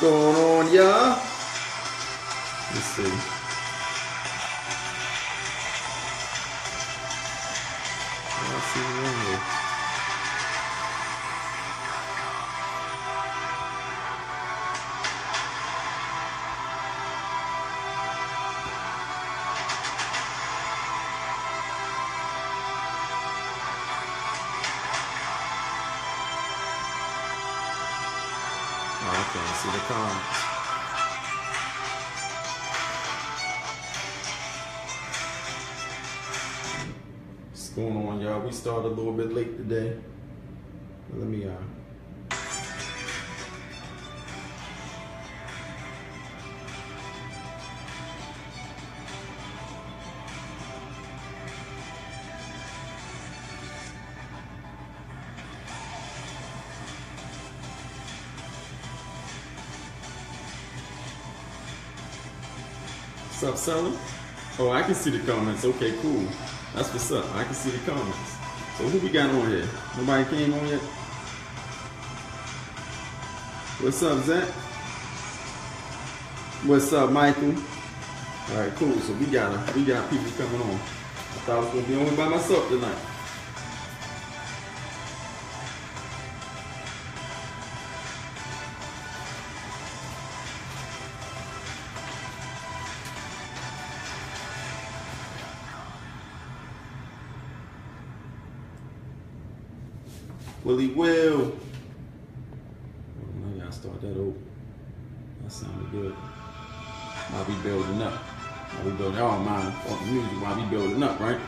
going on, y'all? Let's see. I see you in here. Oh, I can't see the comments. What's going on, y'all? We started a little bit late today. Let me What's up, Sally? Oh, I can see the comments. Okay, cool. That's what's up. I can see the comments. So who we got on here? Nobody came on yet? What's up, Zach? What's up, Michael? All right, cool. So we got people coming on. I thought I was gonna be on by myself tonight. Willie Will. Oh, I gotta start that over. That sounded good. While we building up. While we building, y'all don't mind on the music while we building up, right?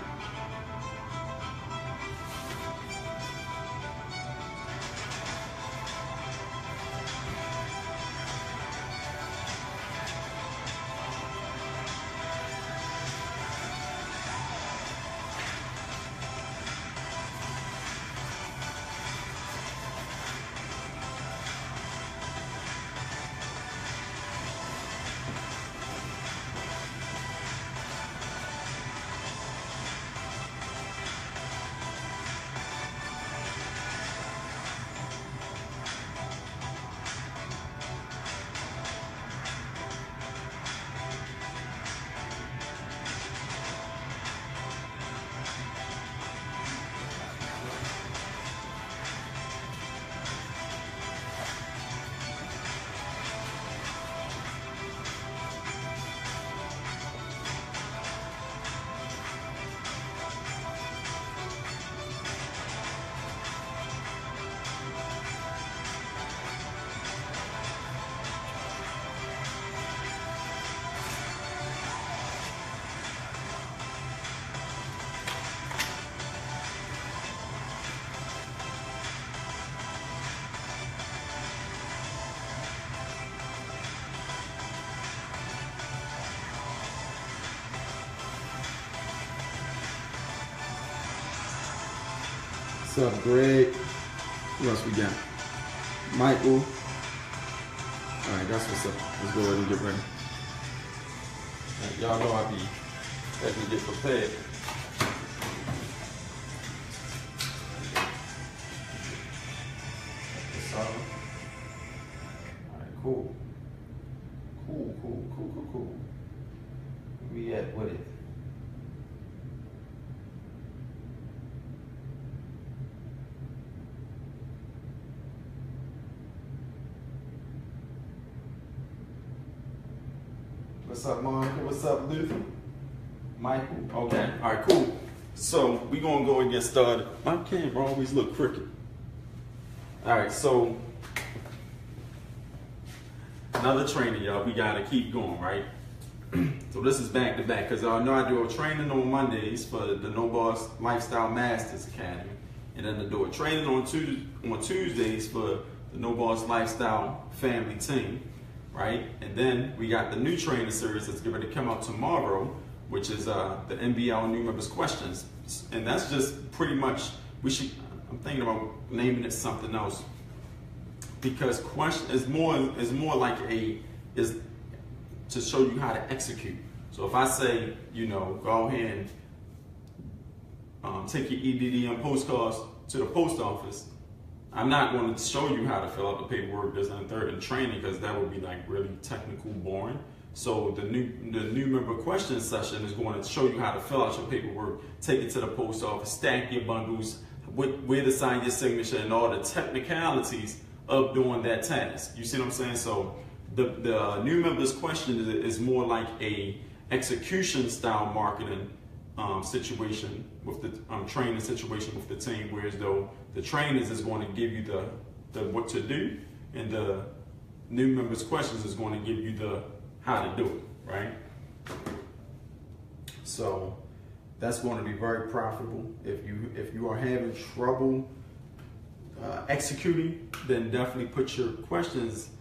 What's up, Greg? Who else we got? Michael. All right, that's what's up. Let's go ahead and get ready. Y'all know I be letting me get prepared. All right, cool. Cool. Where we at with it? What's up, Monica? What's up, Luther? Michael? Okay, all right, cool. So we gonna go and get started. My camera always look crooked. All right, so another training, y'all. We gotta keep going, right? So this is back to back because I know I do a training on Mondays for the No Boss Lifestyle Masters Academy, and then I do a training on Tuesdays for the No Boss Lifestyle Family Team. Right? And then we got the new training series that's going to come out tomorrow, which is the NBL New Members Questions. And that's just pretty much, I'm thinking about naming it something else, because question is more like is to show you how to execute. So if I say, go ahead and take your EDD and postcards to the post office, I'm not going to show you how to fill out the paperwork this and third in training, because that would be like really technical, boring. So the new member question session is going to show you how to fill out your paperwork, take it to the post office, stack your bundles, where to sign your signature, and all the technicalities of doing that task. You see what I'm saying? So the new members question is more like a execution style marketing situation with the training situation with the team, whereas though the trainers is going to give you the what to do, and the new members questions is going to give you the how to do it, right? So that's going to be very profitable. If you are having trouble executing, then definitely put your questions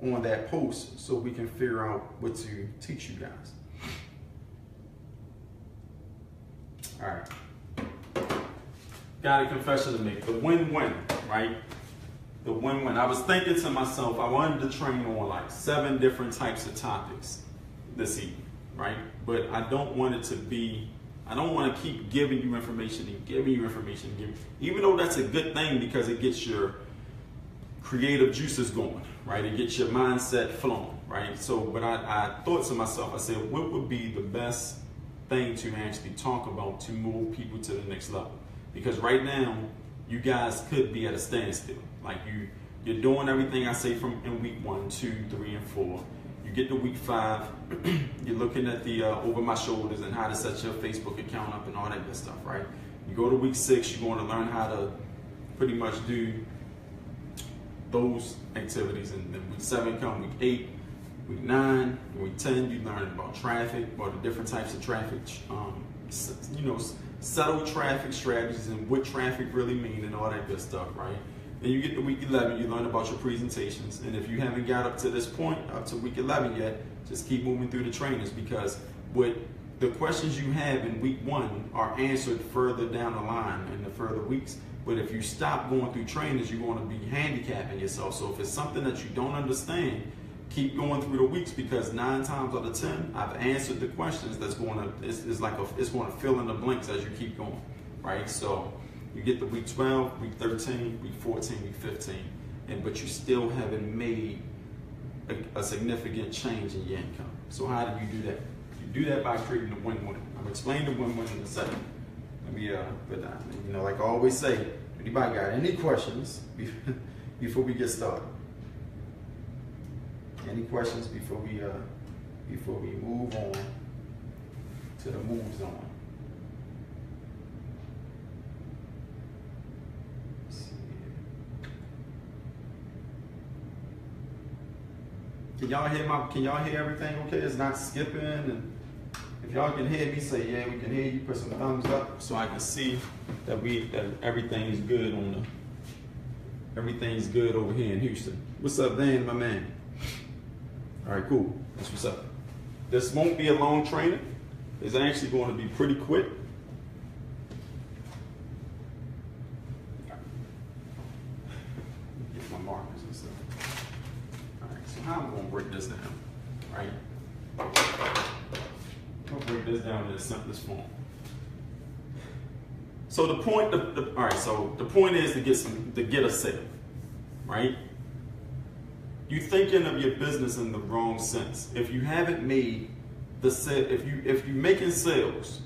on that post so we can figure out what to teach you guys. All right. Got a confession to make. The win-win, right? The win-win. I was thinking to myself, I wanted to train on like 7 different types of topics this evening, right? But I don't want it to be, I don't want to keep giving you information and giving you information, even though that's a good thing because it gets your creative juices going, right? It gets your mindset flowing, right? So, but I thought to myself, I said, what would be the best thing to actually talk about to move people to the next level? Because right now, you guys could be at a standstill. Like you're doing everything I say from in week 1, 2, 3, and 4. You get to week 5, you're looking at the over my shoulders and how to set your Facebook account up and all that good stuff, right? You go to week 6, you're going to learn how to pretty much do those activities, and then week 7 come, week 8, week 9, week 10, you learn about traffic, about the different types of traffic, subtle traffic strategies and what traffic really mean and all that good stuff, right? Then you get to week 11, you learn about your presentations. And if you haven't got up to this point, up to week 11 yet, just keep moving through the trainings, because what the questions you have in week 1 are answered further down the line in the further weeks. But if you stop going through trainings, you're going to be handicapping yourself. So if it's something that you don't understand, keep going through the weeks, because 9 times out of 10, I've answered the questions that's going to, it's going to fill in the blanks as you keep going, right? So you get to week 12, week 13, week 14, week 15, but you still haven't made a significant change in your income. So how do you do that? You do that by creating a win-win. I'm explaining the win-win in a second. Let me put that, like I always say, anybody got any questions before we get started? Any questions before we move on to the move zone? Let's see here. Can y'all hear everything okay? It's not skipping, and if y'all can hear me, say yeah, we can hear you. Put some thumbs up so I can see that everything is good everything's good over here in Houston. What's up, Dan, my man? All right, cool. That's what's up. This won't be a long training. It's actually going to be pretty quick. Get my markers and stuff. All right, so how I'm going to break this down, right? I'm going to break this down in the simplest form. So the point, all right, so the point is to get a sale, right? You're thinking of your business in the wrong sense. If you haven't made the sale, if you're making sales,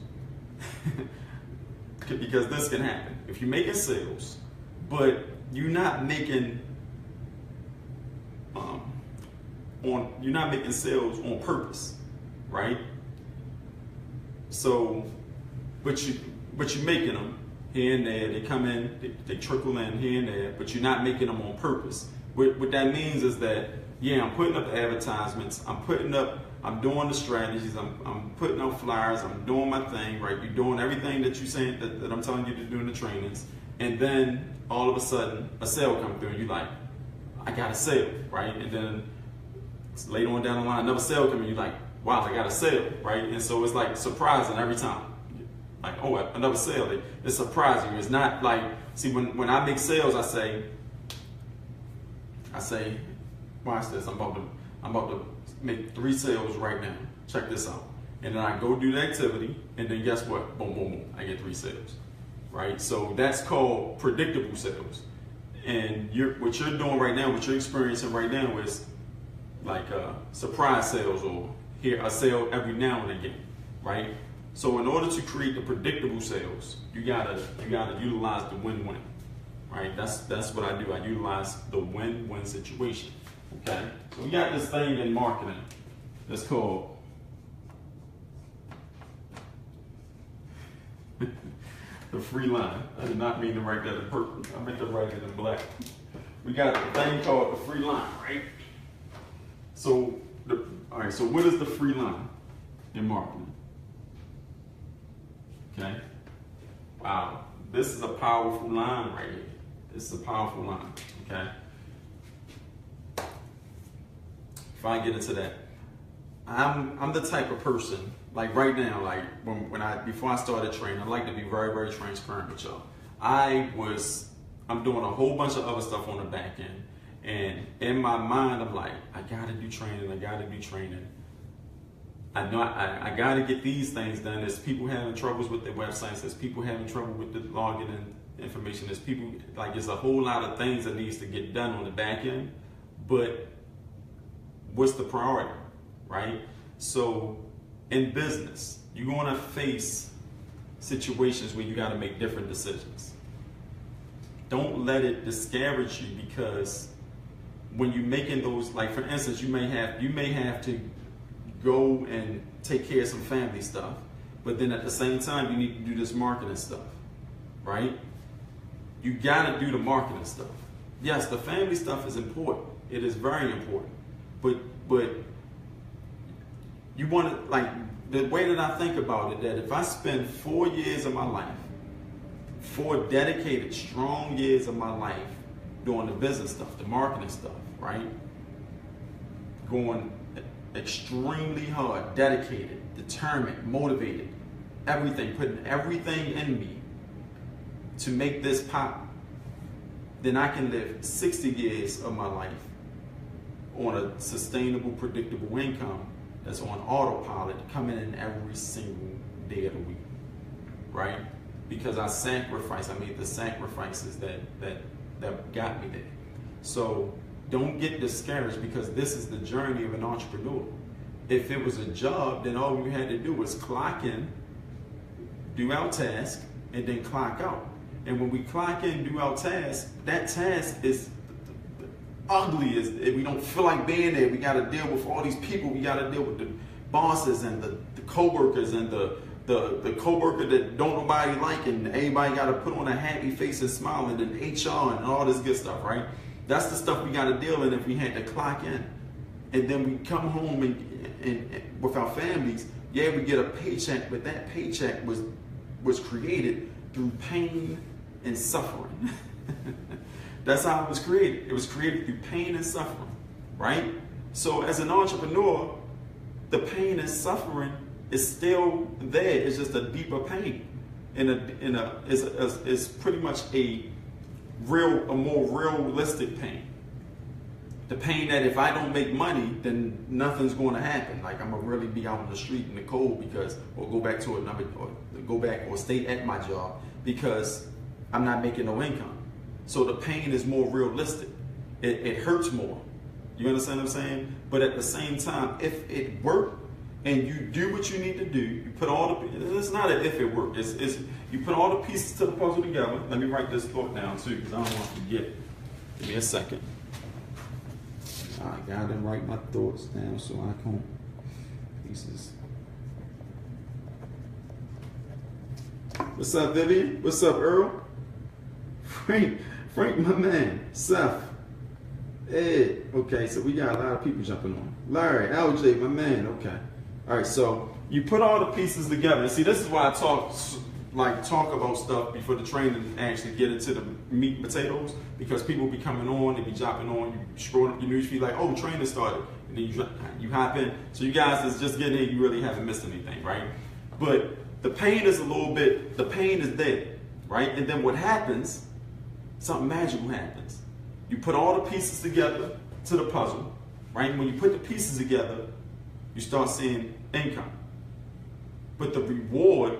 because this can happen. If you're making sales, but you're not making sales on purpose, right? So, but you're making them here and there. They come in, they trickle in here and there, but you're not making them on purpose. What that means is that, yeah, I'm putting up the advertisements, I'm doing the strategies, I'm putting up flyers, I'm doing my thing, right? You're doing everything that you're saying that I'm telling you to do in the trainings, and then all of a sudden a sale comes through and you're like, I got a sale, right? And then later on down the line, another sale comes in, you're like, wow, I got a sale, right? And so it's like surprising every time. Like, oh, another sale. It's surprising. It's not like, see, when I make sales, I say, watch this, I'm about to make 3 sales right now. Check this out. And then I go do the activity, and then guess what? Boom, boom, boom. I get 3 sales, right? So that's called predictable sales. And what you're doing right now, what you're experiencing right now is like surprise sales or a sale every now and again, right? So in order to create the predictable sales, you gotta utilize the win-win, right? That's what I do. I utilize the win-win situation. Okay. So we got this thing in marketing that's called the free line. I did not mean to write that in purple. I meant to write it in black. We got the thing called the free line, right? So, all right. So what is the free line in marketing? Okay. Wow. This is a powerful line right here. This is a powerful line. Okay. If I get into that, I'm the type of person, like right now, like before I started training, I like to be very, very transparent with y'all. I'm doing a whole bunch of other stuff on the back end, and in my mind, I'm like, I gotta do training. I know I gotta get these things done. There's people having troubles with their websites. There's people having trouble with the login and information. There's people, like, there's a whole lot of things that needs to get done on the back end, but what's the priority, right? So in business, you're going to face situations where you got to make different decisions. Don't let it discourage you, because when you're making those, like for instance, you may have to go and take care of some family stuff, but then at the same time you need to do this marketing stuff, right? You got to do the marketing stuff. Yes, the family stuff is important. It is very important. But you want to, like, the way that I think about it, that if I spend 4 years of my life, 4 dedicated, strong years of my life doing the business stuff, the marketing stuff, right? Going extremely hard, dedicated, determined, motivated, everything, putting everything in me to make this pop, then I can live 60 years of my life on a sustainable, predictable income that's on autopilot, coming in every single day of the week, right? Because I made the sacrifices that got me there. So don't get discouraged, because this is the journey of an entrepreneur. If it was a job, then all we had to do was clock in, do our task, and then clock out. And when we clock in, do our task, that task is ugly. We don't feel like being there. We got to deal with all these people. We got to deal with the bosses and the co-workers and the co-worker that don't nobody like, and everybody got to put on a happy face and smile, and then HR and all this good stuff, right? That's the stuff we got to deal with if we had to clock in. And then we come home and with our families, yeah, we get a paycheck, but that paycheck was created through pain and suffering. That's how it was created. It was created through pain and suffering, right? So as an entrepreneur, the pain and suffering is still there. It's just a deeper pain, it's pretty much a more realistic pain. The pain that if I don't make money, then nothing's going to happen. Like, I'm gonna really be out on the street in the cold or stay at my job because I'm not making no income. So the pain is more realistic. It hurts more. You understand what I'm saying? But at the same time, if it worked and you do what you need to do, you put all it's not an if it worked. It's you put all the pieces to the puzzle together. Let me write this thought down too, because I don't want to forget. Give me a second. I gotta write my thoughts down so I can't pieces. What's up, Vivian? What's up, Earl? Frank, my man. Seth, Ed. Okay, so we got a lot of people jumping on. Larry, LJ, my man. Okay. All right, so you put all the pieces together. And see, this is why I talk about stuff before the training actually get into the meat and potatoes, because people be coming on, they be jumping on, you scroll up your news feed like, oh, training started, and then you hop in. So you guys that's just getting in, you really haven't missed anything, right? But the pain is the pain is there, right? And then what happens, something magical happens. You put all the pieces together to the puzzle, right? When you put the pieces together, you start seeing income. But the reward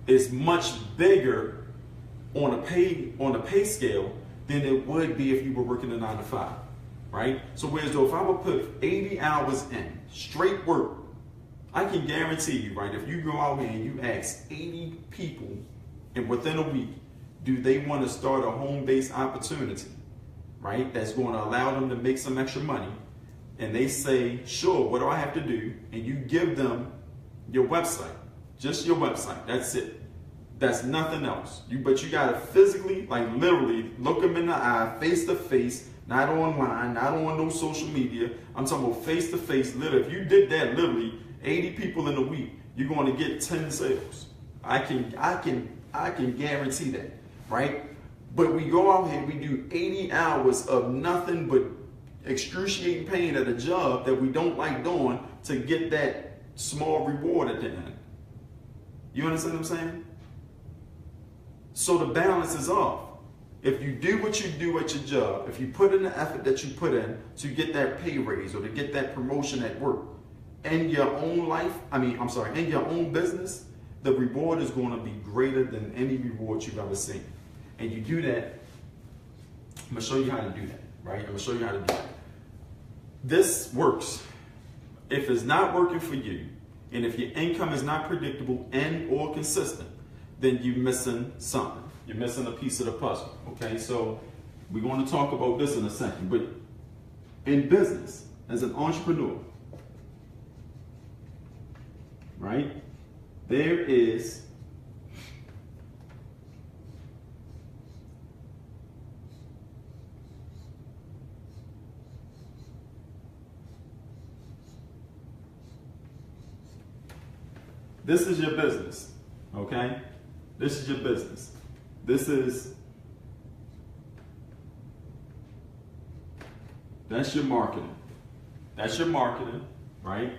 is much bigger on a pay scale than it would be if you were working a 9 to 5, right? So whereas though if I would put 80 hours in straight work, I can guarantee you, right, if you go out here and you ask 80 people and within a week, do they want to start a home-based opportunity, right, that's going to allow them to make some extra money, and they say, sure, what do I have to do? And you give them your website, just your website, that's it. That's nothing else. But you gotta physically, like literally, look them in the eye, face to face, not online, not on no social media. I'm talking about face to face. Literally, if you did that, literally, 80 people in a week, you're going to get 10 sales. I can guarantee that, right? But we go out here, we do 80 hours of nothing but excruciating pain at a job that we don't like doing to get that small reward at the end. You understand what I'm saying? So the balance is off. If you do what you do at your job, if you put in the effort that you put in to get that pay raise or to get that promotion at work, in your own life, in your own business, the reward is going to be greater than any reward you've ever seen. And you do that, I'm going to show you how to do that, right? I'm going to show you how to do that. This works. If it's not working for you, and if your income is not predictable and or consistent, then you're missing something. You're missing a piece of the puzzle, okay? So we're going to talk about this in a second, but in business, as an entrepreneur, right, there is this is your business, okay? This is your business. That's your marketing. That's your marketing, right?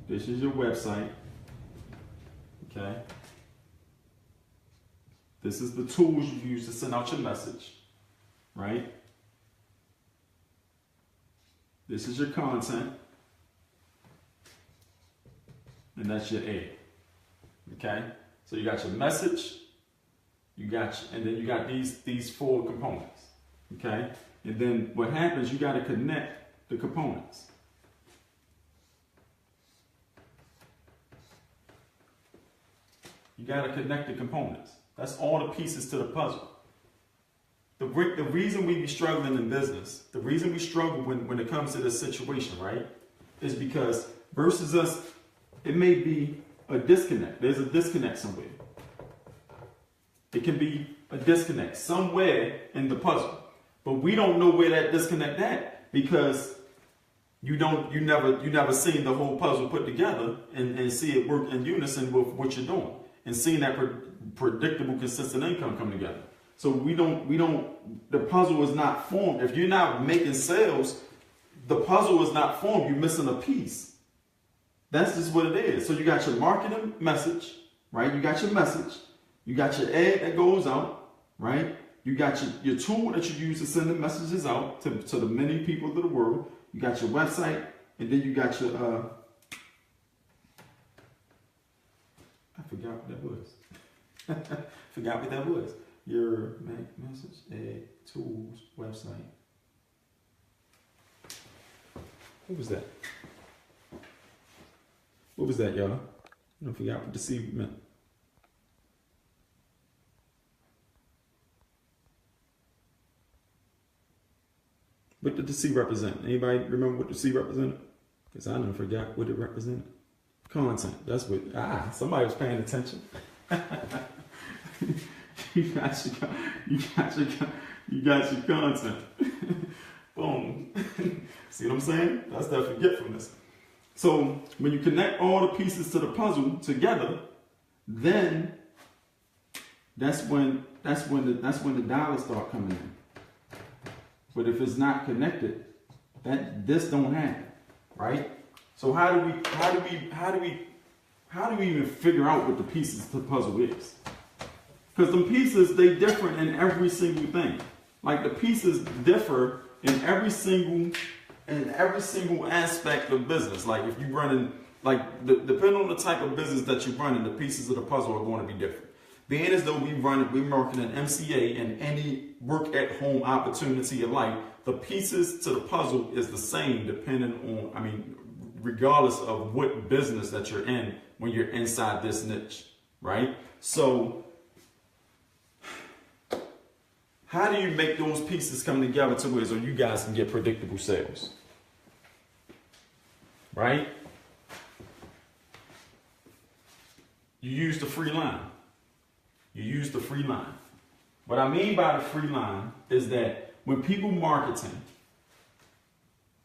This is your website, okay? This is the tools you use to send out your message, right? This is your content. And that's your ad, okay? So you got your message, and then you got these 4 components, okay? And then what happens, you got to connect the components. You got to connect the components. That's all the pieces to the puzzle. The reason we be struggling in business, the reason we struggle when it comes to this situation, right, is because versus us, it may be a disconnect. There's a disconnect somewhere. It can be a disconnect somewhere in the puzzle. But we don't know where that disconnect at because you never seen the whole puzzle put together and see it work in unison with what you're doing and seeing that predictable, consistent income come together. So the puzzle is not formed. If you're not making sales, the puzzle is not formed. You're missing a piece. That's just what it is. So you got your marketing message, right? You got your message. You got your ad that goes out, right? You got your tool that you use to send the messages out to the many people of the world. You got your website, and then you got your, I forgot what that was. Forgot what that was. Your message, ad, tools, website. What was that? What was that, y'all? I forgot what the C meant. What did the C represent? Anybody remember what the C represented? Because I done forgot what it represented. Content. That's what. Somebody was paying attention. You got your content. Boom. See what I'm saying? That's that forgetfulness. So when you connect all the pieces to the puzzle together, then that's when the dollars start coming in. But if it's not connected, this don't happen, right? So how do we even figure out what the pieces to the puzzle is? Because the pieces, they differ in every single thing. Like the pieces differ in every single aspect of business. Like if you're running, depending on the type of business that you're running, the pieces of the puzzle are going to be different. Being as though we're working an MCA and any work at home opportunity alike, the pieces to the puzzle is the same depending on, regardless of what business that you're in when you're inside this niche, right? So how do you make those pieces come together to where so you guys can get predictable sales, right? You use the free line. You use the free line. What I mean by the free line is that when people marketing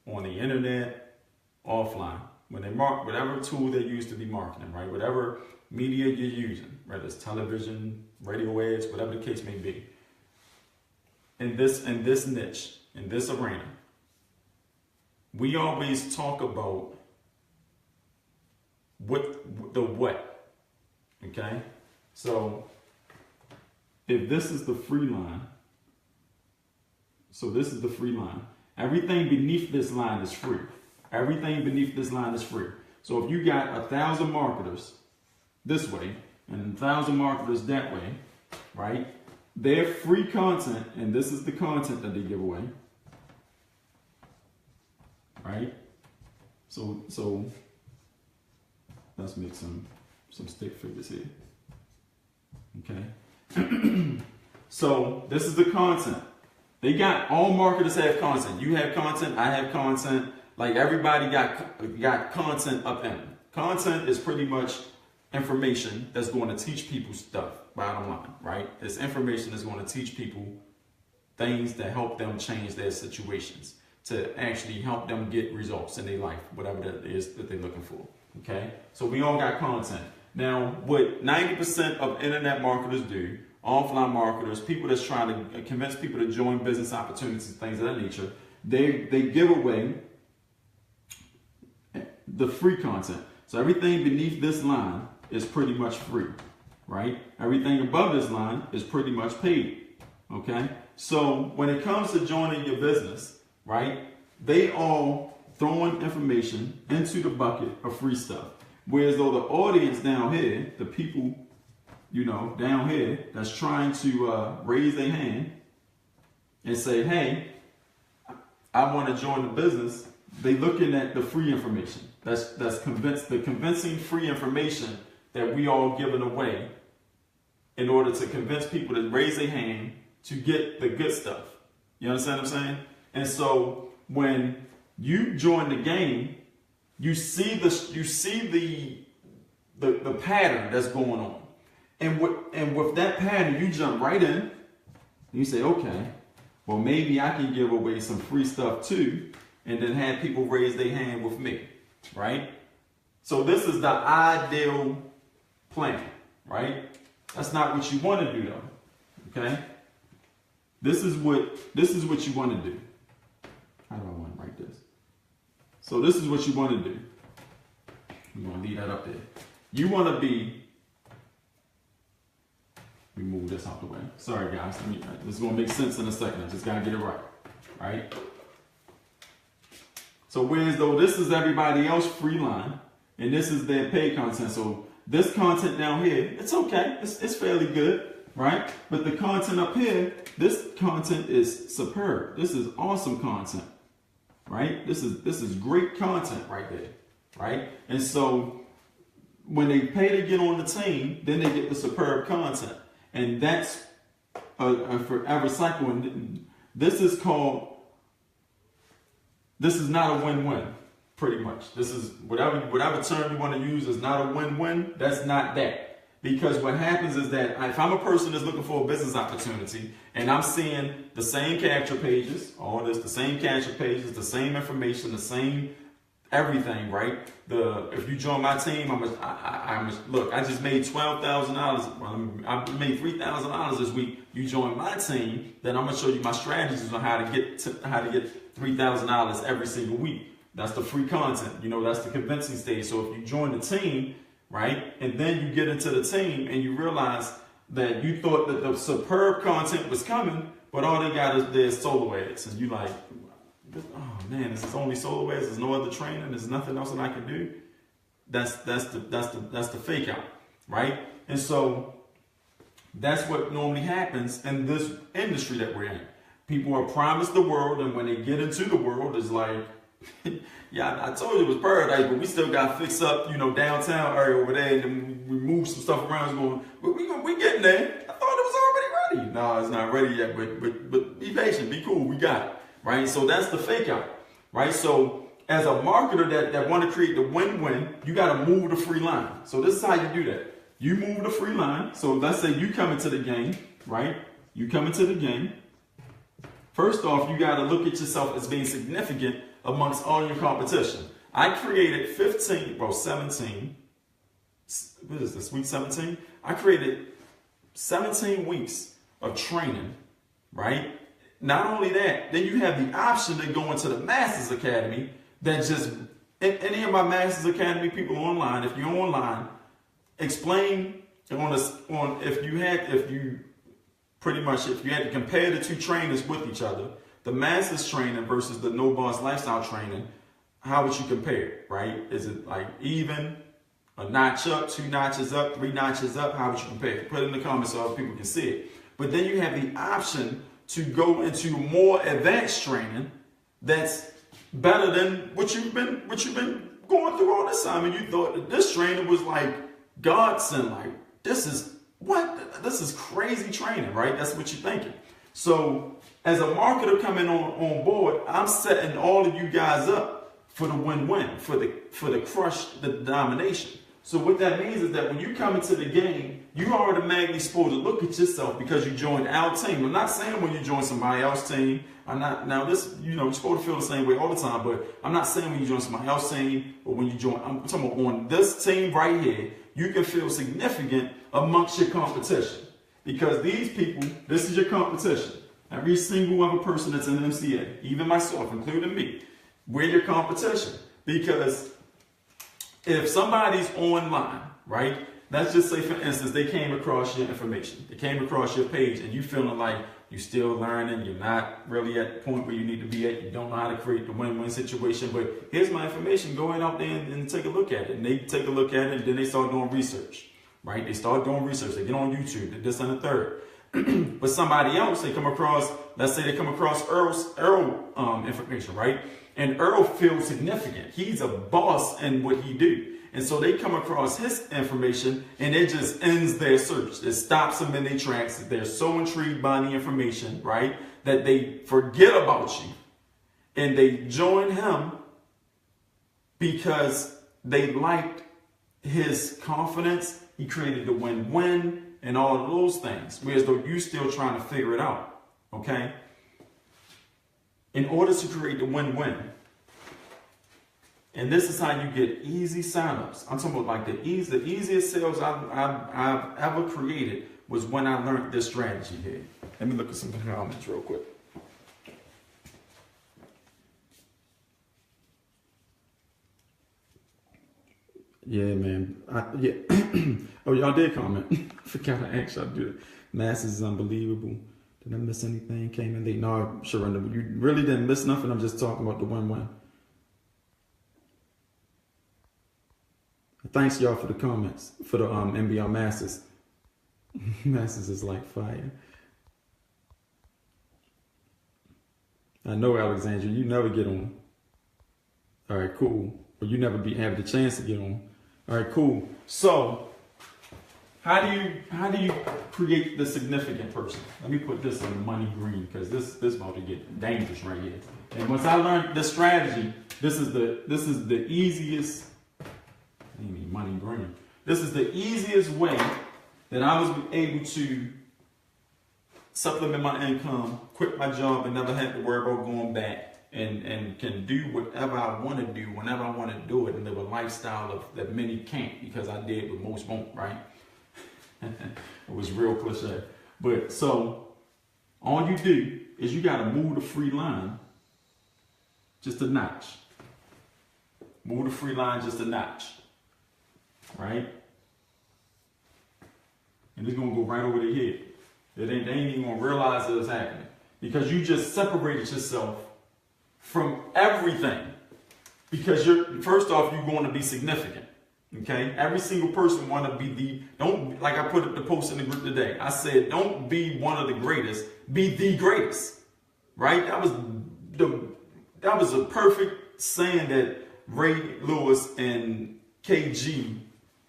on the internet, offline, when they mark whatever tool they use to be marketing, right? Whatever media you're using, whether it's television, radio ads, whatever the case may be. In this niche, in this arena, we always talk about what, okay? So if this is the free line, so this is the free line. Everything beneath this line is free. Everything beneath this line is free. So if you got 1,000 marketers this way and 1,000 marketers that way, right? Their free content, and this is the content that they give away, right? So let's make some stick figures here. Okay. So this is the content. They got, all marketers have content. You have content, I have content. Like everybody got content up in them. Content is pretty much information that's going to teach people stuff, bottom line, right? It's information that's going to teach people things that help them change their situations, to actually help them get results in their life, whatever that is that they're looking for, okay? So we all got content. Now, what 90% of internet marketers do, offline marketers, people that's trying to convince people to join business opportunities, things of that nature, they give away the free content. So everything beneath this line is pretty much free, right? Everything above this line is pretty much paid, okay? So when it comes to joining your business, right, they all throwing information into the bucket of free stuff. Whereas though the audience down here, the people, down here that's trying to raise their hand and say, hey, I want to join the business, they looking at the free information. That's convincing free information that we all giving away in order to convince people to raise their hand to get the good stuff. You understand what I'm saying? And so when you join the game, you see the pattern that's going on. And with that pattern, you jump right in and you say, okay, well, maybe I can give away some free stuff too, and then have people raise their hand with me, right? So this is the ideal plan, right? That's not what you want to do though, okay? This is what you want to do. How do I want to write this? So this is what you want to do. I'm going to leave that up there. You want to be, let me move this out the way. Sorry guys, this is going to make sense in a second. I just got to get it right? So whereas though this is everybody else free line, and this is their paid content. So this content down here, it's okay. It's fairly good, right? But the content up here, this content is superb. This is awesome content, right? This is great content right there, right? And so when they pay to get on the team, then they get the superb content. And that's a forever cycle. And this is not a win-win, pretty much. This is whatever term you want to use is not a win-win. That's not that. Because what happens is that if I'm a person that's looking for a business opportunity and I'm seeing the same capture pages, all this, the same capture pages, the same information, the same everything, right? If you join my team, look, I just made $12,000. Well, I made $3,000 this week. You join my team, then I'm gonna show you my strategies on how to get $3,000 every single week. That's the free content. That's the convincing stage. So if you join the team, right, and then you get into the team and you realize that you thought that the superb content was coming, but all they got is their solo ads, and you like, oh man, this is only solo ads. There's no other training. There's nothing else that I can do. That's the fake out, right? And so That's what normally happens in this industry that we're in. People are promised the world, and when they get into the world, it's like, yeah, I told you it was paradise, but we still got to fix up, downtown area over there, and then we move some stuff around. We getting there. I thought it was already ready. No, it's not ready yet, but be patient, be cool, we got it, right? So that's the fake out, right? So as a marketer that want to create the win-win, you got to move the free line. So this is how you do that. You move the free line. So let's say you come into the game, right? You come into the game. First off, you got to look at yourself as being significant amongst all your competition. I created 17, what is this, week 17? I created 17 weeks of training, right? Not only that, then you have the option to go into the Masters Academy that just, any of my Masters Academy people online, if you're online, explain if you had to compare the two trainers with each other, the Masters training versus the No Boss Lifestyle training, how would you compare, right? Is it like even, a notch up, 2 notches up, 3 notches up? How would you compare? Put it in the comments so other people can see it. But then you have the option to go into more advanced training that's better than what you've been going through all this time. And you thought that this training was like godsend, like this is crazy training, right? That's what you're thinking. So as a marketer coming on board, I'm setting all of you guys up for the win-win, for the crush, the domination. So what that means is that when you come into the game, you are automatically supposed to look at yourself because you joined our team. I'm not saying when you join somebody else's team. I'm not, now this, you're supposed to feel the same way all the time, but I'm not saying when you join somebody else's team or when you join, I'm talking about on this team right here, you can feel significant amongst your competition. Because these people, this is your competition. Every single other person that's in MCA, even myself, including me, we're your competition. Because if somebody's online, right? Let's just say, for instance, they came across your information. They came across your page and you feeling like you're still learning. You're not really at the point where you need to be at. You don't know how to create the win-win situation. But here's my information. Go out there and take a look at it. And they take a look at it and then they start doing research, right? They start doing research. They get on YouTube, this and the third. But somebody else, they come across, let's say they come across Earl information, right? And Earl feels significant. He's a boss in what he do. And so they come across his information and it just ends their search. It stops them in their tracks. They're so intrigued by the information, right? That they forget about you. And they join him because they liked his confidence. He created the win-win and all of those things. Whereas though you still trying to figure it out, okay? In order to create the win-win, and this is how you get easy signups. I'm talking about like the easiest sales I've ever created was when I learned this strategy here. Let me look at some comments real quick. Yeah, man. Yeah. Oh, y'all did comment. I forgot to ask y'all to do it. Masses is unbelievable. Did I miss anything? Came in late? No, Sharonda, you really didn't miss nothing. I'm just talking about the win-win. Thanks y'all for the comments for the MBR Masters. Masters is like fire. I know, Alexandra, you never get on. All right, cool. Or you never have the chance to get on. All right, cool. So, how do you create the significant person? Let me put this in money green because this about to get dangerous right here. And once I learned this strategy, this is the easiest. I mean money green. This is the easiest way that I was able to supplement my income, quit my job, and never have to worry about going back. And can do whatever I want to do whenever I want to do it and live a lifestyle that many can't because I did but most won't, right? It was real cliche. But so all you do is you got to move the free line just a notch. Move the free line just a notch, right? And it's going to go right over their head. They ain't even going to realize that it's happening because you just separated yourself from everything because first off, you're going to be significant. Okay, every single person want to be don't, like I put up the post in the group today. I said, don't be one of the greatest, be the greatest, right? That was a perfect saying that Ray Lewis and KG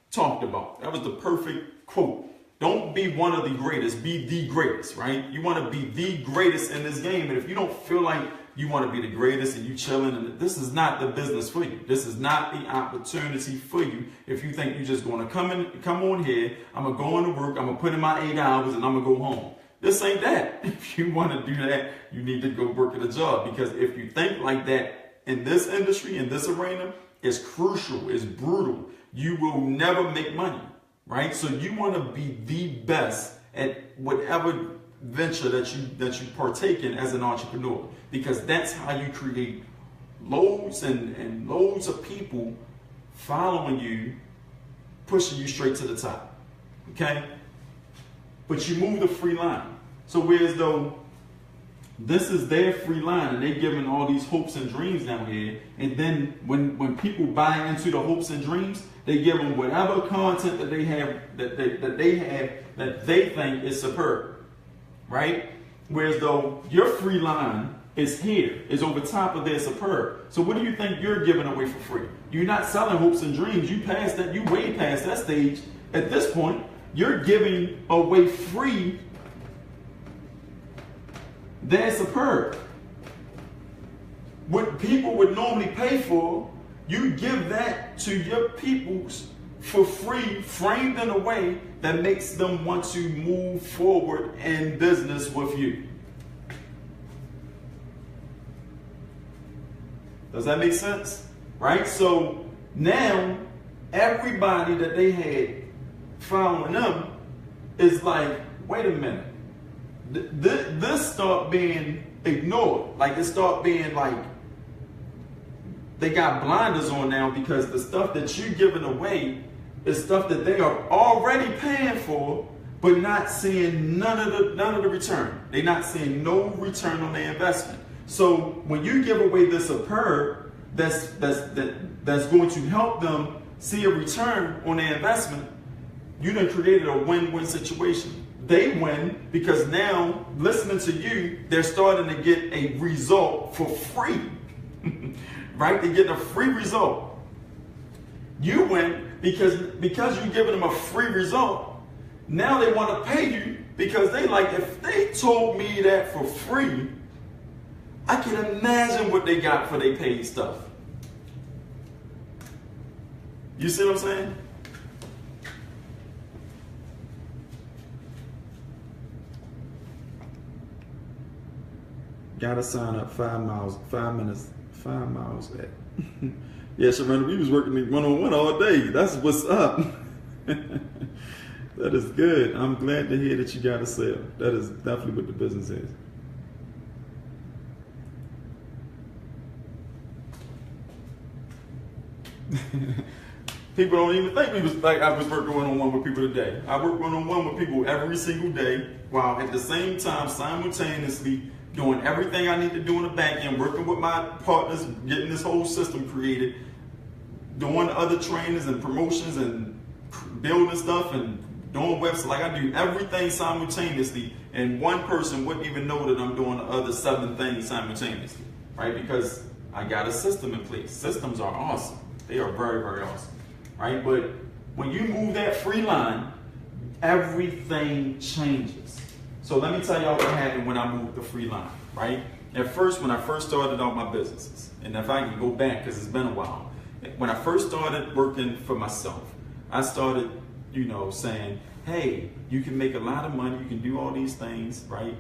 talked about. That was the perfect quote. Don't be one of the greatest, be the greatest, right? You want to be the greatest in this game. And if you don't feel like you want to be the greatest and you chilling, and this is not the business for you. This is not the opportunity for you. If you think you're just going to come on here, I'm going to go into work, I'm going to put in my 8 hours and I'm going to go home. This ain't that. If you want to do that, you need to go work at a job, because if you think like that in this industry, in this arena, it's crucial, it's brutal. You will never make money, right? So you want to be the best at whatever venture that you partake in as an entrepreneur, because that's how you create loads and loads of people following you, pushing you straight to the top. Okay? But you move the free line. So whereas though this is their free line and they're giving all these hopes and dreams down here, and then when people buy into the hopes and dreams, they give them whatever content that they have that they think is superb, right? Whereas though your free line is here, is over top of their superb. So what do you think you're giving away for free? You're not selling hopes and dreams. You passed that. You way past that stage. At this point, you're giving away free their superb. What people would normally pay for, you give that to your peoples for free, framed in a way that makes them want to move forward in business with you. Does that make sense? Right? So now everybody that they had following them is like, wait a minute. This start being ignored. Like it start being like they got blinders on now, because the stuff that you're giving away is stuff that they are already paying for, but not seeing none of the return. They're not seeing no return on their investment. So when you give away this superb that's going to help them see a return on their investment, you done created a win-win situation. They win because now, listening to you, they're starting to get a result for free. Right? They're getting a free result. You win because you're giving them a free result. Now they want to pay you, because they like, if they told me that for free, I can imagine what they got for their paid stuff. You see what I'm saying? Gotta sign up 5 miles at. Yeah, Sharona, we was working one-on-one all day. That's what's up. That is good. I'm glad to hear that you got a sale. That is definitely what the business is. People don't even think we was like I was working one-on-one with people today. I work one-on-one with people every single day, while at the same time simultaneously doing everything I need to do in the back end, working with my partners, getting this whole system created, doing other trainings and promotions and building stuff and doing websites. Like I do everything simultaneously, and one person wouldn't even know that I'm doing the other 7 things simultaneously, right? Because I got a system in place. Systems are awesome. They are very, very awesome, right? But when you move that free line, everything changes. So let me tell y'all what happened when I moved the free line, right? At first, when I first started out my businesses, and if I can go back, because it's been a while, when I first started working for myself, I started, saying, hey, you can make a lot of money, you can do all these things, right?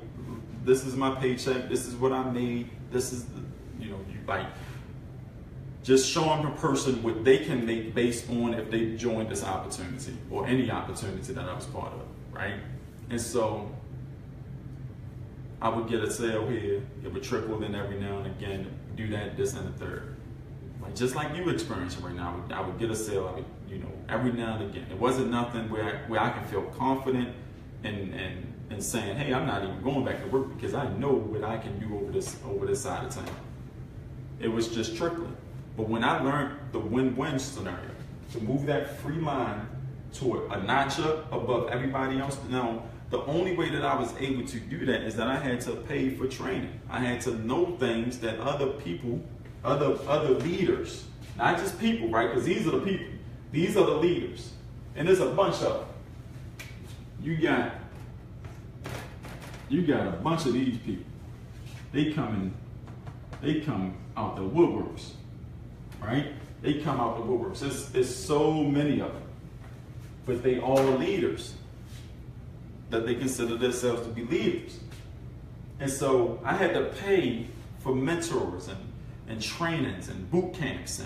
This is my paycheck, this is what I made, this is, just showing a person what they can make based on if they joined this opportunity or any opportunity that I was part of, right? And so I would get a sale here, it would trickle in every now and again, do that, this, and the third. Like, just like you experiencing right now, I would get a sale, every now and again. It wasn't nothing where I can feel confident and saying, hey, I'm not even going back to work because I know what I can do over this side of town. It was just trickling. But when I learned the win-win scenario, to move that free line to a notch up above everybody else. Now, the only way that I was able to do that is that I had to pay for training. I had to know things that other people, other leaders, not just people, right? Because these are the people. These are the leaders. And there's a bunch of them. You got a bunch of these people. They come out the woodworks, right? They come out the woodworks. There's so many of them. But they all leaders, that they consider themselves to be leaders. And so I had to pay for mentors and trainings and boot camps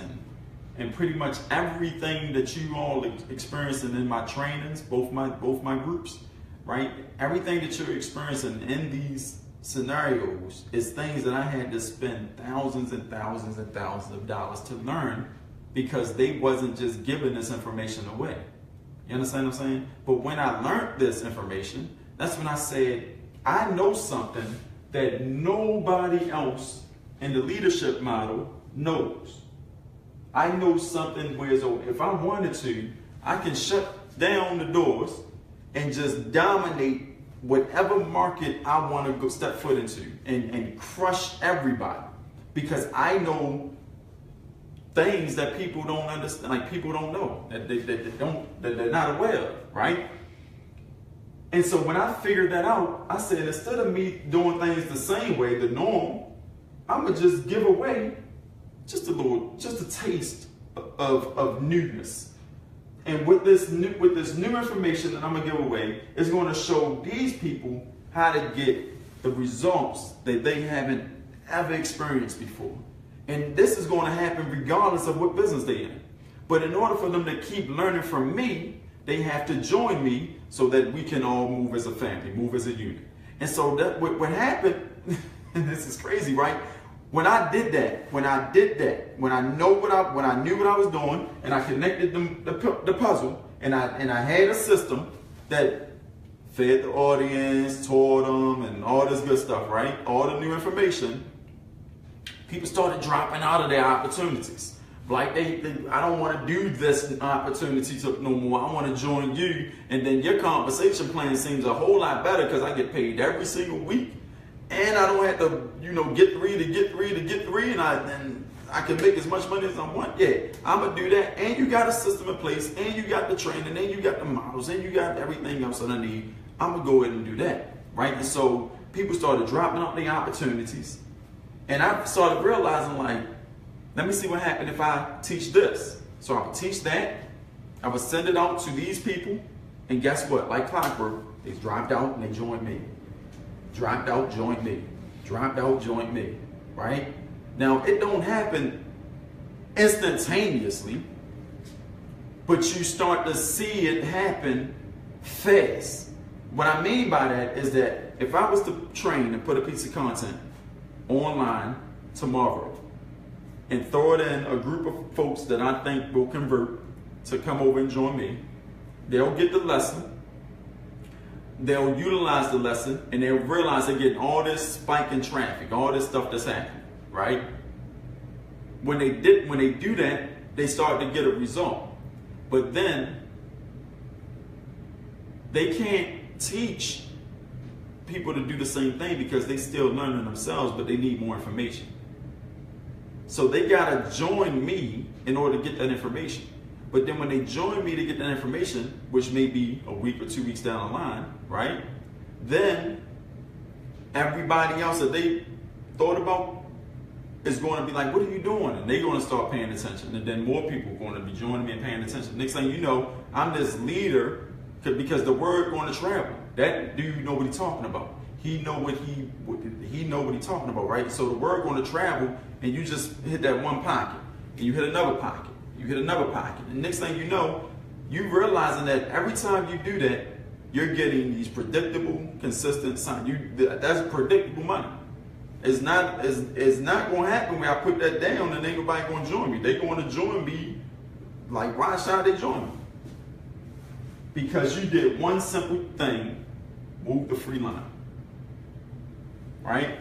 and pretty much everything that you all experiencing in my trainings, both my groups, right? Everything that you're experiencing in these scenarios is things that I had to spend thousands and thousands and thousands of dollars to learn, because they wasn't just giving this information away. You understand what I'm saying? But when I learned this information, that's when I said, I know something that nobody else in the leadership model knows. I know something where, so if I wanted to, I can shut down the doors and just dominate whatever market I want to go step foot into and crush everybody, because I know things that people don't understand, like people don't know, that they're not aware of, right? And so when I figured that out, I said, instead of me doing things the same way, the norm, I'm gonna just give away just a taste of newness. And with this new information that I'm gonna give away, is gonna show these people how to get the results that they haven't ever experienced before. And this is going to happen regardless of what business they're in. But in order for them to keep learning from me, they have to join me so that we can all move as a family, move as a unit. And so that what happened, and this is crazy, right? When I did that, when I knew what I was doing, and I connected the puzzle, and I had a system that fed the audience, taught them, and all this good stuff, right? All the new information. People started dropping out of their opportunities. Like I don't want to do this opportunity no more. I want to join you. And then your compensation plan seems a whole lot better because I get paid every single week. And I don't have to, get three, and I can make as much money as I want. Yeah, I'm going to do that. And you got a system in place, and you got the training, and you got the models, and you got everything else that I need. I'm going to go ahead and do that, right? And so people started dropping out their opportunities. And I started realizing, like, let me see what happened if I teach this. So I would teach that. I would send it out to these people. And guess what? Like clockwork, they dropped out and they joined me. Dropped out, joined me. Dropped out, joined me. Right? Now, it don't happen instantaneously, but you start to see it happen fast. What I mean by that is that if I was to train and put a piece of content online tomorrow and throw it in a group of folks that I think will convert to come over and join me, they'll get the lesson, they'll utilize the lesson, and they'll realize they're getting all this spike in traffic, all this stuff that's happening, right? When they do that, they start to get a result. But then they can't teach people to do the same thing because they still learning themselves, but they need more information. So they gotta join me in order to get that information. But then when they join me to get that information, which may be a week or 2 weeks down the line, right? Then everybody else that they thought about is going to be like, what are you doing? And they're going to start paying attention. And then more people are going to be joining me and paying attention. Next thing you know, I'm this leader because the word going to travel. That dude know what he's talking about. He know what he's talking about, right? So the word going to travel, and you just hit that one pocket, and you hit another pocket, you hit another pocket, and next thing you know, you realizing that every time you do that, you're getting these predictable, consistent signs. That's predictable money. It's not going to happen when I put that down and ain't nobody going to join me. They're going to join me like, why should they join me? Because you did one simple thing, move the free line, right?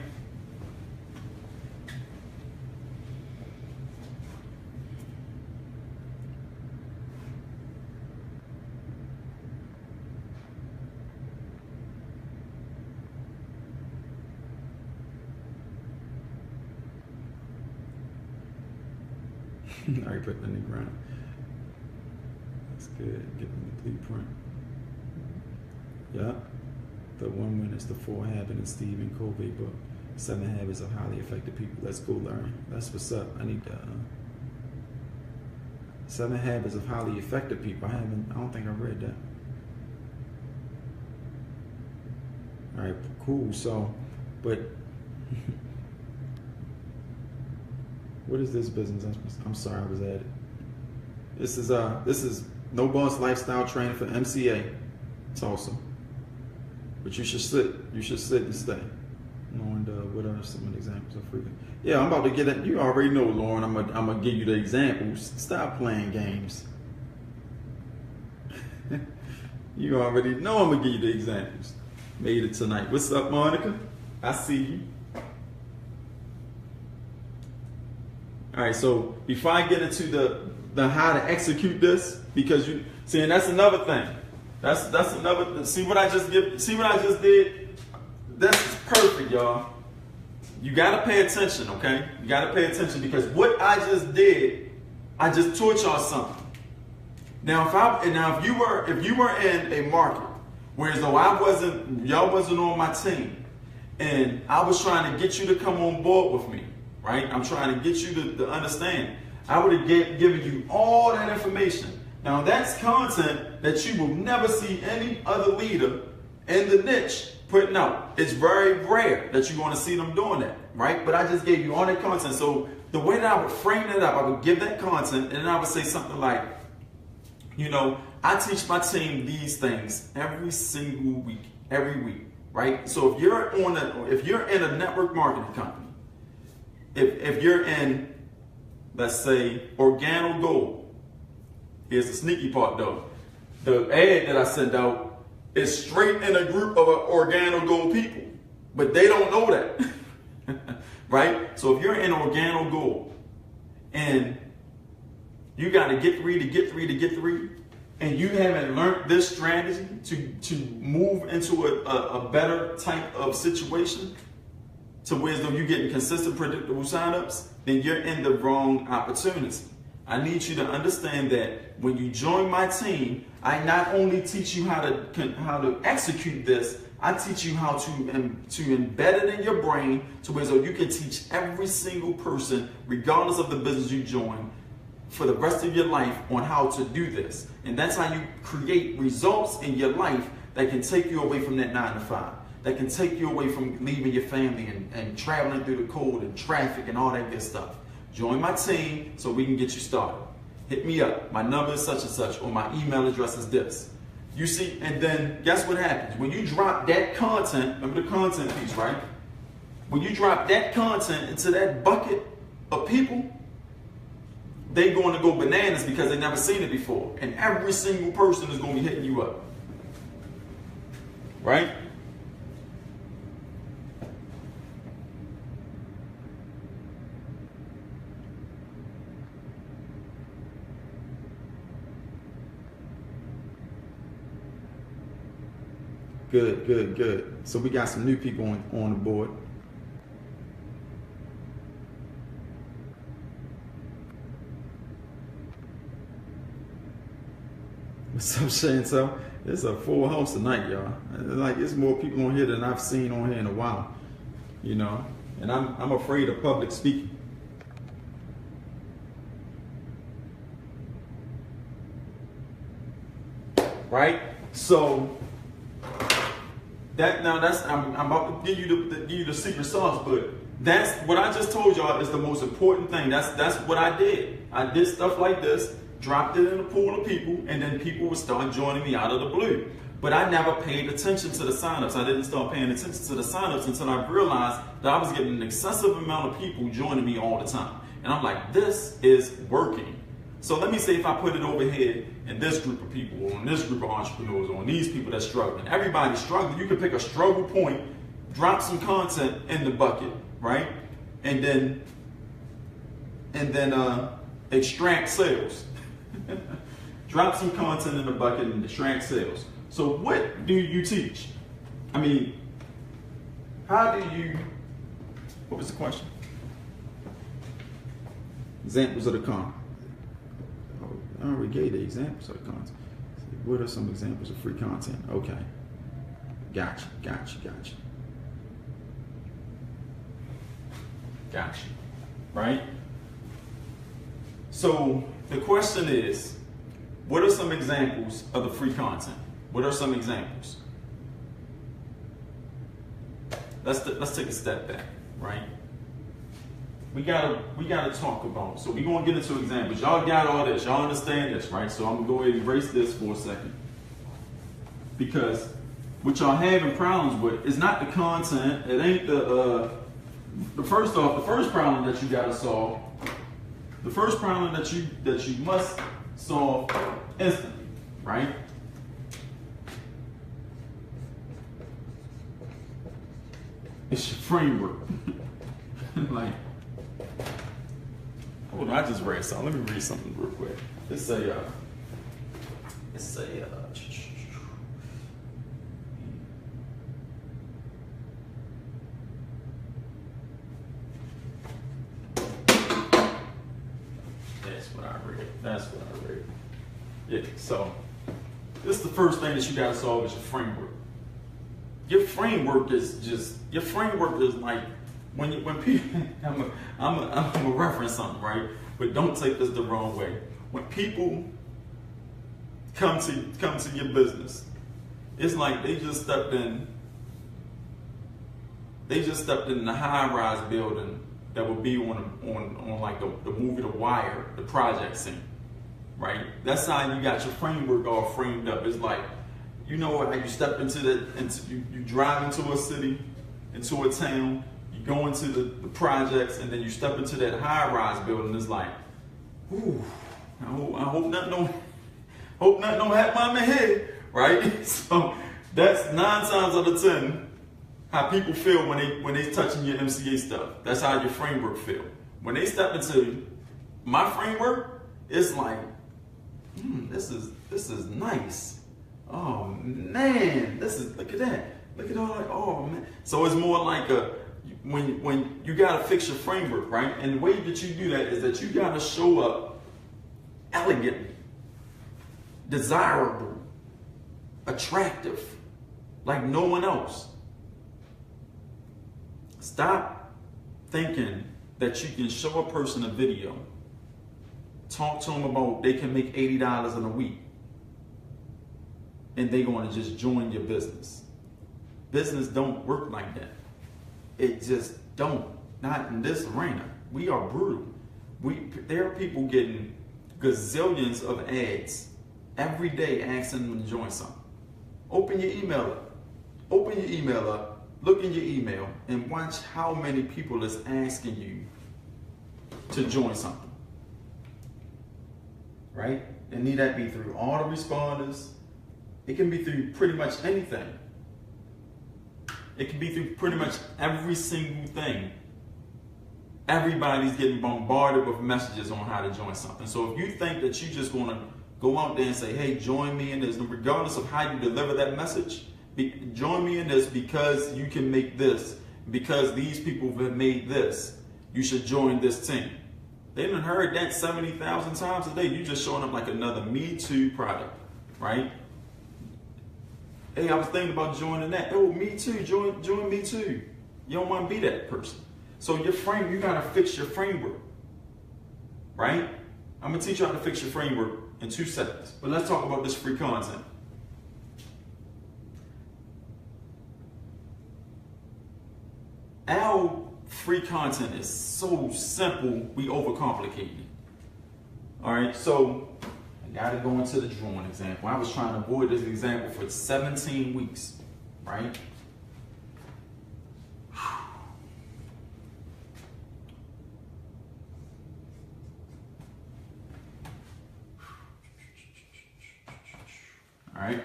I already put that in the ground. That's good. Get the blueprint. Yeah. The one winner is the 4 Habits in Stephen Covey book. 7 Habits of Highly Effective People. Let's go learn. That's what's up. I need to. 7 Habits of Highly Effective People. I don't think I read that. All right, cool. So, but what is this business? I'm sorry, I was at it. This is No Boss Lifestyle Training for MCA. It's awesome. But you should sit and stay. And what are some of the examples of freedom? Yeah, I'm about to get it. You already know, Lauren. I'm gonna give you the examples. Stop playing games. You already know I'm gonna give you the examples. Made it tonight. What's up, Monica? I see you. All right. So before I get into the how to execute this, because you see, and that's another thing. That's another. See what I just did. This is perfect, y'all. You gotta pay attention, okay? You gotta pay attention because what I just did, I just taught y'all something. Now, if you were in a market whereas though y'all wasn't on my team, and I was trying to get you to come on board with me, right? I'm trying to get you to understand. I would have given you all that information. Now, that's content that you will never see any other leader in the niche putting out. It's very rare that you're going to see them doing that, right? But I just gave you all that content. So the way that I would frame it up, I would give that content, and then I would say something like, I teach my team these things every single week, every week, right? So if you're in a network marketing company, if you're in, let's say, Organo Gold, here's the sneaky part though. The ad that I send out is straight in a group of Organo Gold people, but they don't know that, right? So if you're in Organo Gold and you got to get three, and you haven't learned this strategy to move into a better type of situation to where though you're getting consistent, predictable signups, then you're in the wrong opportunity. I need you to understand that when you join my team, I not only teach you how to execute this, I teach you how to embed it in your brain to where so you can teach every single person, regardless of the business you join, for the rest of your life on how to do this. And that's how you create results in your life that can take you away from that 9 to 5, that can take you away from leaving your family and traveling through the cold and traffic and all that good stuff. Join my team so we can get you started. Hit me up. My number is such and such, or my email address is this. You see, and then guess what happens? When you drop that content, remember the content piece, right? When you drop that content into that bucket of people, they're going to go bananas because they've never seen it before. And every single person is going to be hitting you up. Right? Good. So we got some new people on the board. What's up, Chantel? It's a full house tonight, y'all. Like, it's more people on here than I've seen on here in a while. And I'm afraid of public speaking. Right? So I'm about to give you the secret sauce, but that's what I just told y'all is the most important thing. That's what I did. I did stuff like this, dropped it in a pool of people, and then people would start joining me out of the blue. But I never paid attention to the signups. I didn't start paying attention to the signups until I realized that I was getting an excessive amount of people joining me all the time. And I'm like, this is working. So let me say if I put it over here in this group of people, or in this group of entrepreneurs, or in these people that's struggling. Everybody's struggling. You can pick a struggle point, drop some content in the bucket, right? And then extract sales. Drop some content in the bucket and extract sales. So what do you teach? I mean, how do you, what was the question? Examples of the I already gave the examples of the content. What are some examples of free content? Okay. Gotcha. Right? So the question is, what are some examples of the free content? What are some examples? Let's take a step back, right? We gotta talk about. So we're gonna get into examples. Y'all got all this. Y'all understand this, right? So I'm gonna go ahead and erase this for a second, because what y'all having problems with is not the content. It ain't the first problem that you gotta solve. The first problem that you must solve instantly, right? It's your framework. Like, hold on, I just read something. Let me read something real quick. It's a That's what I read. Yeah, so this is the first thing that you gotta solve is your framework. Your framework is like when people I'm gonna reference something, right? But don't take this the wrong way. When people come to your business, it's like they just stepped in the high-rise building that would be on like the movie The Wire, the project scene, right? That's how you got your framework all framed up. It's like, you know how you step you drive into a city, into a town, you go into the projects, and then you step into that high-rise building. It's like, ooh, I hope nothing don't happen on my head, right? So that's 9 times out of 10 how people feel when they touching your MCA stuff. That's how your framework feel. When they step into my framework, it's like, this is nice. Oh man, look at that. Look at all that. Oh man. So it's more like when you gotta fix your framework, right? And the way that you do that is that you gotta show up elegant, desirable, attractive, like no one else. Stop thinking that you can show a person a video, talk to them about they can make $80 in a week, and they're going to just join your business. Business don't work like that. It just don't. Not in this arena. We are brutal. There are people getting gazillions of ads every day asking them to join something. Open your email up. Look in your email and watch how many people is asking you to join something. Right? And need that be through autoresponders. It can be through pretty much anything. It can be through pretty much every single thing. Everybody's getting bombarded with messages on how to join something. So if you think that you just want to go out there and say, hey, join me in this, regardless of how you deliver that message, join me in this because you can make this, because these people have made this. You should join this team. They done heard that 70,000 times a day. You just showing up like another Me Too product, right? Hey, I was thinking about joining that. Oh, me too. Join me too. You don't want to be that person. So you gotta fix your framework, right? I'm gonna teach you how to fix your framework in 2 seconds. But let's talk about this free content. Our free content is so simple, we overcomplicate it. All right, so I gotta go into the drawing example. I was trying to avoid this example for 17 weeks, right? All right,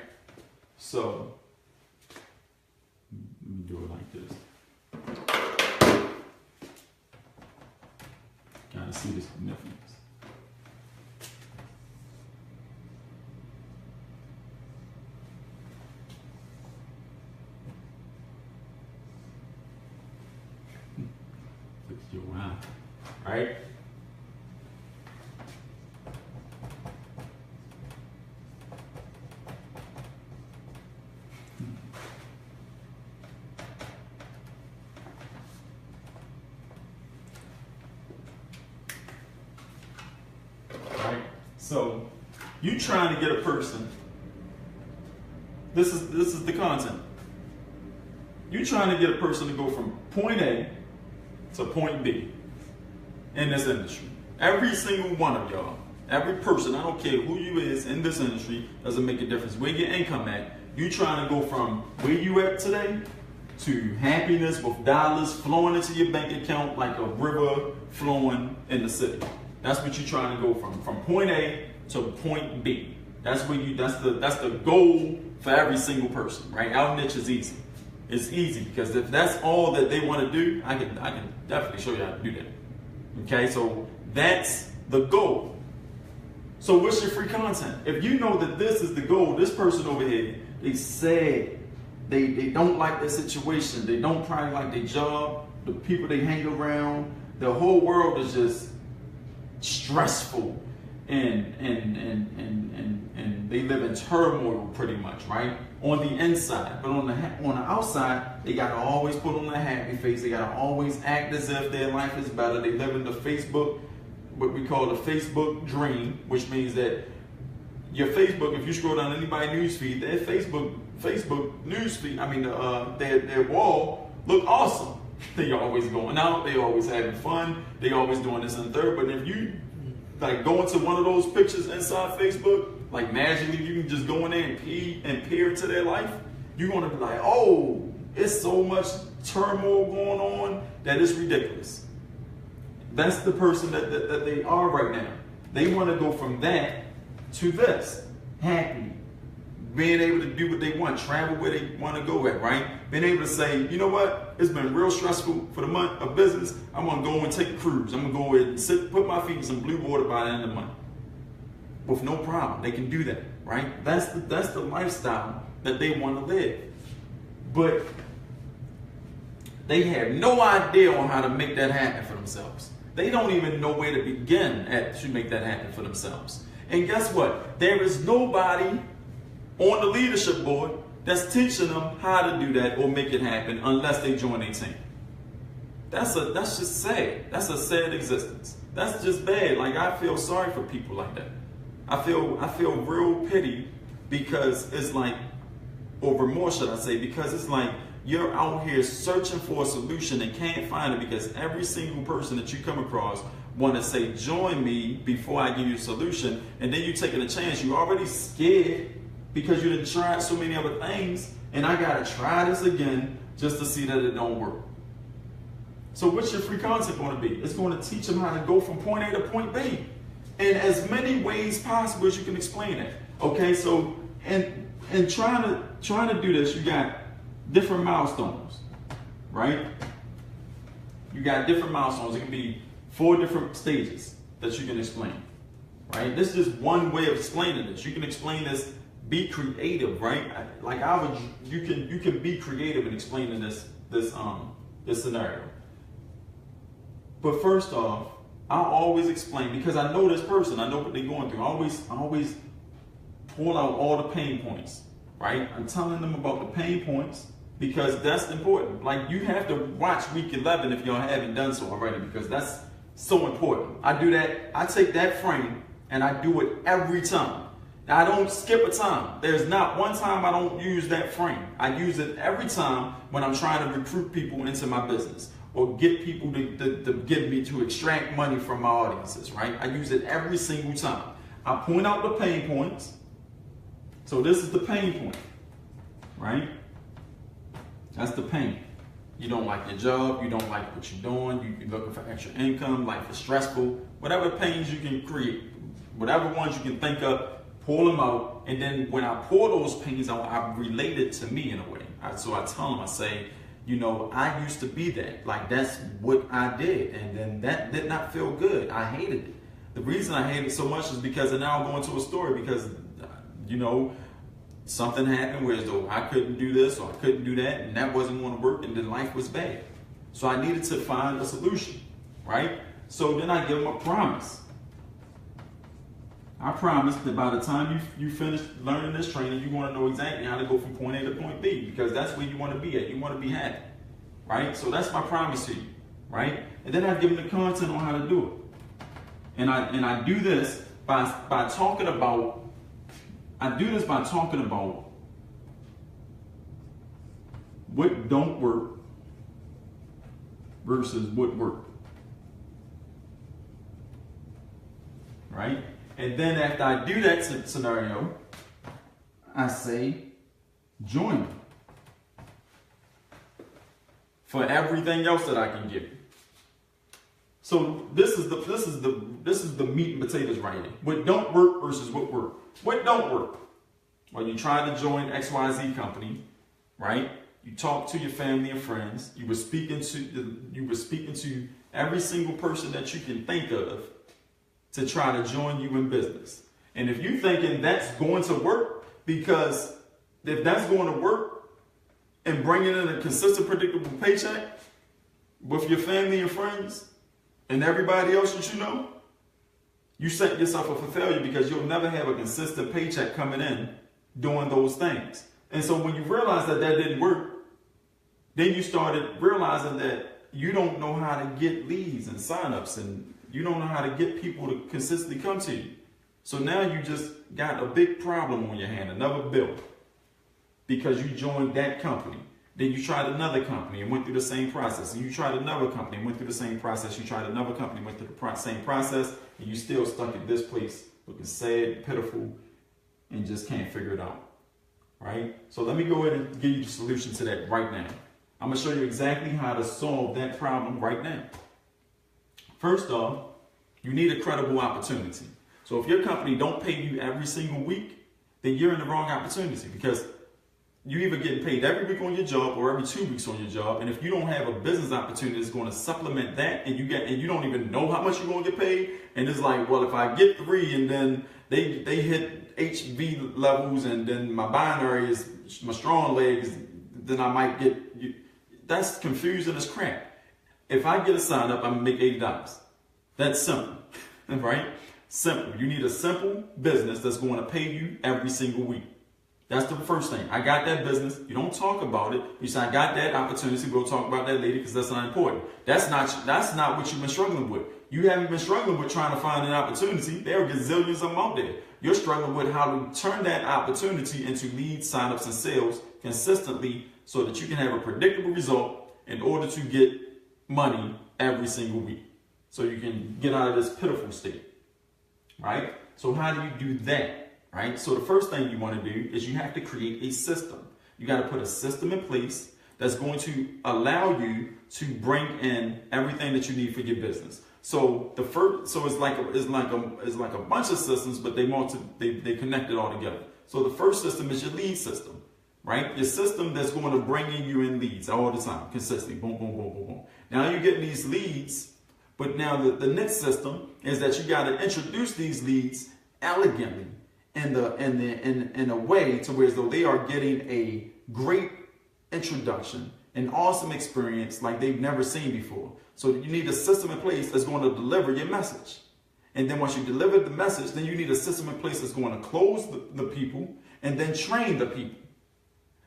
so let me do it like this. Gotta see the significance. Fix your eye, right? So you trying to get a person, this is the content. You trying to get a person to go from point A to point B in this industry. Every single one of y'all, every person, I don't care who you is in this industry, doesn't make a difference. Where your income at, you trying to go from where you at today to happiness with dollars flowing into your bank account like a river flowing in the city. That's what you're trying to go from point A to point B. That's the goal for every single person, right? Our niche is easy. It's easy because if that's all that they want to do, I can definitely show you how to do that. Okay, so that's the goal. So what's your free content? If you know that this is the goal, this person over here, they sad, they don't like their situation, they don't probably like their job, the people they hang around, the whole world is just stressful and they live in turmoil pretty much, right? On the inside, but on the outside, they gotta always put on a happy face. They gotta always act as if their life is better. They live in the Facebook, what we call the Facebook dream, which means that your Facebook, if you scroll down anybody's newsfeed, their Facebook newsfeed, their wall look awesome. They always going out, they always having fun, they always doing this and third. But if you like go into one of those pictures inside Facebook, like magically you can just go in there and peer into their life, you're gonna be like, oh, it's so much turmoil going on that it's ridiculous. That's the person that they are right now. They want to go from that to this, happy, being able to do what they want, travel where they want to go at, right? Being able to say, you know what, it's been real stressful for the month of business. I'm gonna go and take a cruise. I'm gonna go and put my feet in some blue water by the end of the month. With no problem, they can do that, right? That's the lifestyle that they want to live. But they have no idea on how to make that happen for themselves. They don't even know where to begin to make that happen for themselves. And guess what? There is nobody on the leadership board that's teaching them how to do that or make it happen unless they join a team. That's just sad. That's a sad existence. That's just bad. Like, I feel sorry for people like that. I feel real pity because it's like, or remorse should I say, because it's like you're out here searching for a solution and can't find it because every single person that you come across want to say, join me before I give you a solution, and then you're taking a chance. You're already scared because you didn't try so many other things, and I gotta try this again just to see that it don't work. So what's your free content going to be? It's going to teach them how to go from point A to point B in as many ways possible as you can explain it. Okay, so and trying to do this, you got different milestones, right? You got different milestones. It can be 4 different stages that you can explain, right? This is just one way of explaining this. You can explain this. Be creative, right? Like you can be creative in explaining this scenario. But first off, I'll always explain because I know this person. I know what they're going through. I always pull out all the pain points, right? I'm telling them about the pain points because that's important. Like, you have to watch week 11 if y'all haven't done so already because that's so important. I do that. I take that frame and I do it every time. Now, I don't skip a time. There's not one time I don't use that frame. I use it every time when I'm trying to recruit people into my business or get people to get me to extract money from my audiences, right? I use it every single time. I point out the pain points. So this is the pain point, right? That's the pain. You don't like your job. You don't like what you're doing. You're looking for extra income. Life is stressful. Whatever pains you can create, whatever ones you can think of, pull them out. And then when I pour those pains out, I relate it to me in a way. So I tell them, I say, you know, I used to be that. Like, that's what I did. And then that did not feel good. I hated it. The reason I hate it so much is because, and now I'm going to a story because, you know, something happened where though I couldn't do this or I couldn't do that, and that wasn't going to work, and then life was bad. So I needed to find a solution, right? So then I give them a promise. I promise that by the time you finish learning this training, you want to know exactly how to go from point A to point B because that's where you want to be at. You want to be happy, right? So that's my promise to you, right? And then I give them the content on how to do it. And I do this by talking about, I do this by talking about what don't work versus what work. Right? And then after I do that scenario, I say join for everything else that I can give you. So this is the meat and potatoes right here. What don't work versus what work. What don't work? Well, you try to join XYZ company, right? You talk to your family and friends. You were speaking to every single person that you can think of to try to join you in business. And if you're thinking that's going to work, because if that's going to work and bringing in a consistent, predictable paycheck with your family and friends and everybody else that you know, you set yourself up for failure, because you'll never have a consistent paycheck coming in doing those things. And so when you realize that that didn't work, then you started realizing that you don't know how to get leads and signups, and you don't know how to get people to consistently come to you. So now you just got a big problem on your hand, another bill, because you joined that company. Then you tried another company and went through the same process. And you tried another company and went through the same process. You tried another company and went through the same process. And you still stuck at this place looking sad, pitiful, and just can't figure it out. Right? So let me go ahead and give you the solution to that right now. I'm going to show you exactly how to solve that problem right now. First off, you need a credible opportunity. So if your company don't pay you every single week, then you're in the wrong opportunity, because you either getting paid every week on your job or every 2 weeks on your job. And if you don't have a business opportunity that's going to supplement that, and you don't even know how much you're going to get paid, and it's like, well, if I get 3 and then they hit HV levels and then my binary is my strong legs, then I might get you. That's confusing as crap. If I get a sign up, I'm gonna make $80. That's simple, right? Simple. You need a simple business that's going to pay you every single week. That's the first thing. I got that business. You don't talk about it. You say, I got that opportunity. We'll talk about that later, because that's not important. That's not what you've been struggling with. You haven't been struggling with trying to find an opportunity. There are gazillions of them out there. You're struggling with how to turn that opportunity into leads, signups, and sales consistently, so that you can have a predictable result in order to get money every single week, so you can get out of this pitiful state, right? So how do you do that, right? So the first thing you want to do is you have to create a system. You got to put a system in place that's going to allow you to bring in everything that you need for your business. So it's like a bunch of systems, but they connect it all together. So the first system is your lead system, right? Your system that's going to bring you in leads all the time, consistently, boom, boom, boom, boom, boom. Now you're getting these leads, but now the next system is that you got to introduce these leads elegantly in a way to where as though they are getting a great introduction, an awesome experience like they've never seen before. So you need a system in place that's going to deliver your message. And then once you deliver the message, then you need a system in place that's going to close the people and then train the people.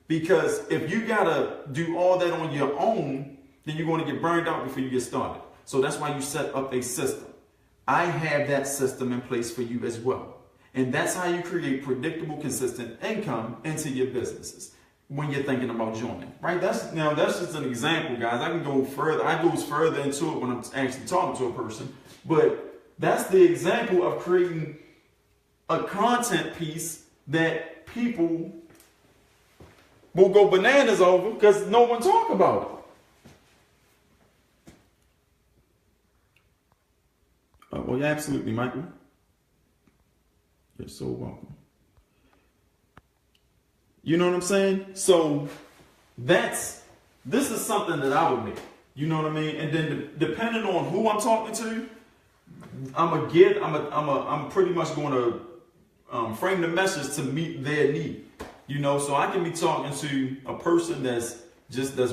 Because if you got to do all that on your own, then you're going to get burned out before you get started. So that's why you set up a system. I have that system in place for you as well. And that's how you create predictable, consistent income into your businesses when you're thinking about joining, right? That's just an example, guys. I can go further. I go further into it when I'm actually talking to a person. But that's the example of creating a content piece that people will go bananas over because no one talk about it. Well, yeah, absolutely, Michael. You're so welcome. You know what I'm saying? So this is something that I would make. You know what I mean? And then depending on who I'm talking to, I'm pretty much going to frame the message to meet their need. You know, so I can be talking to a person that's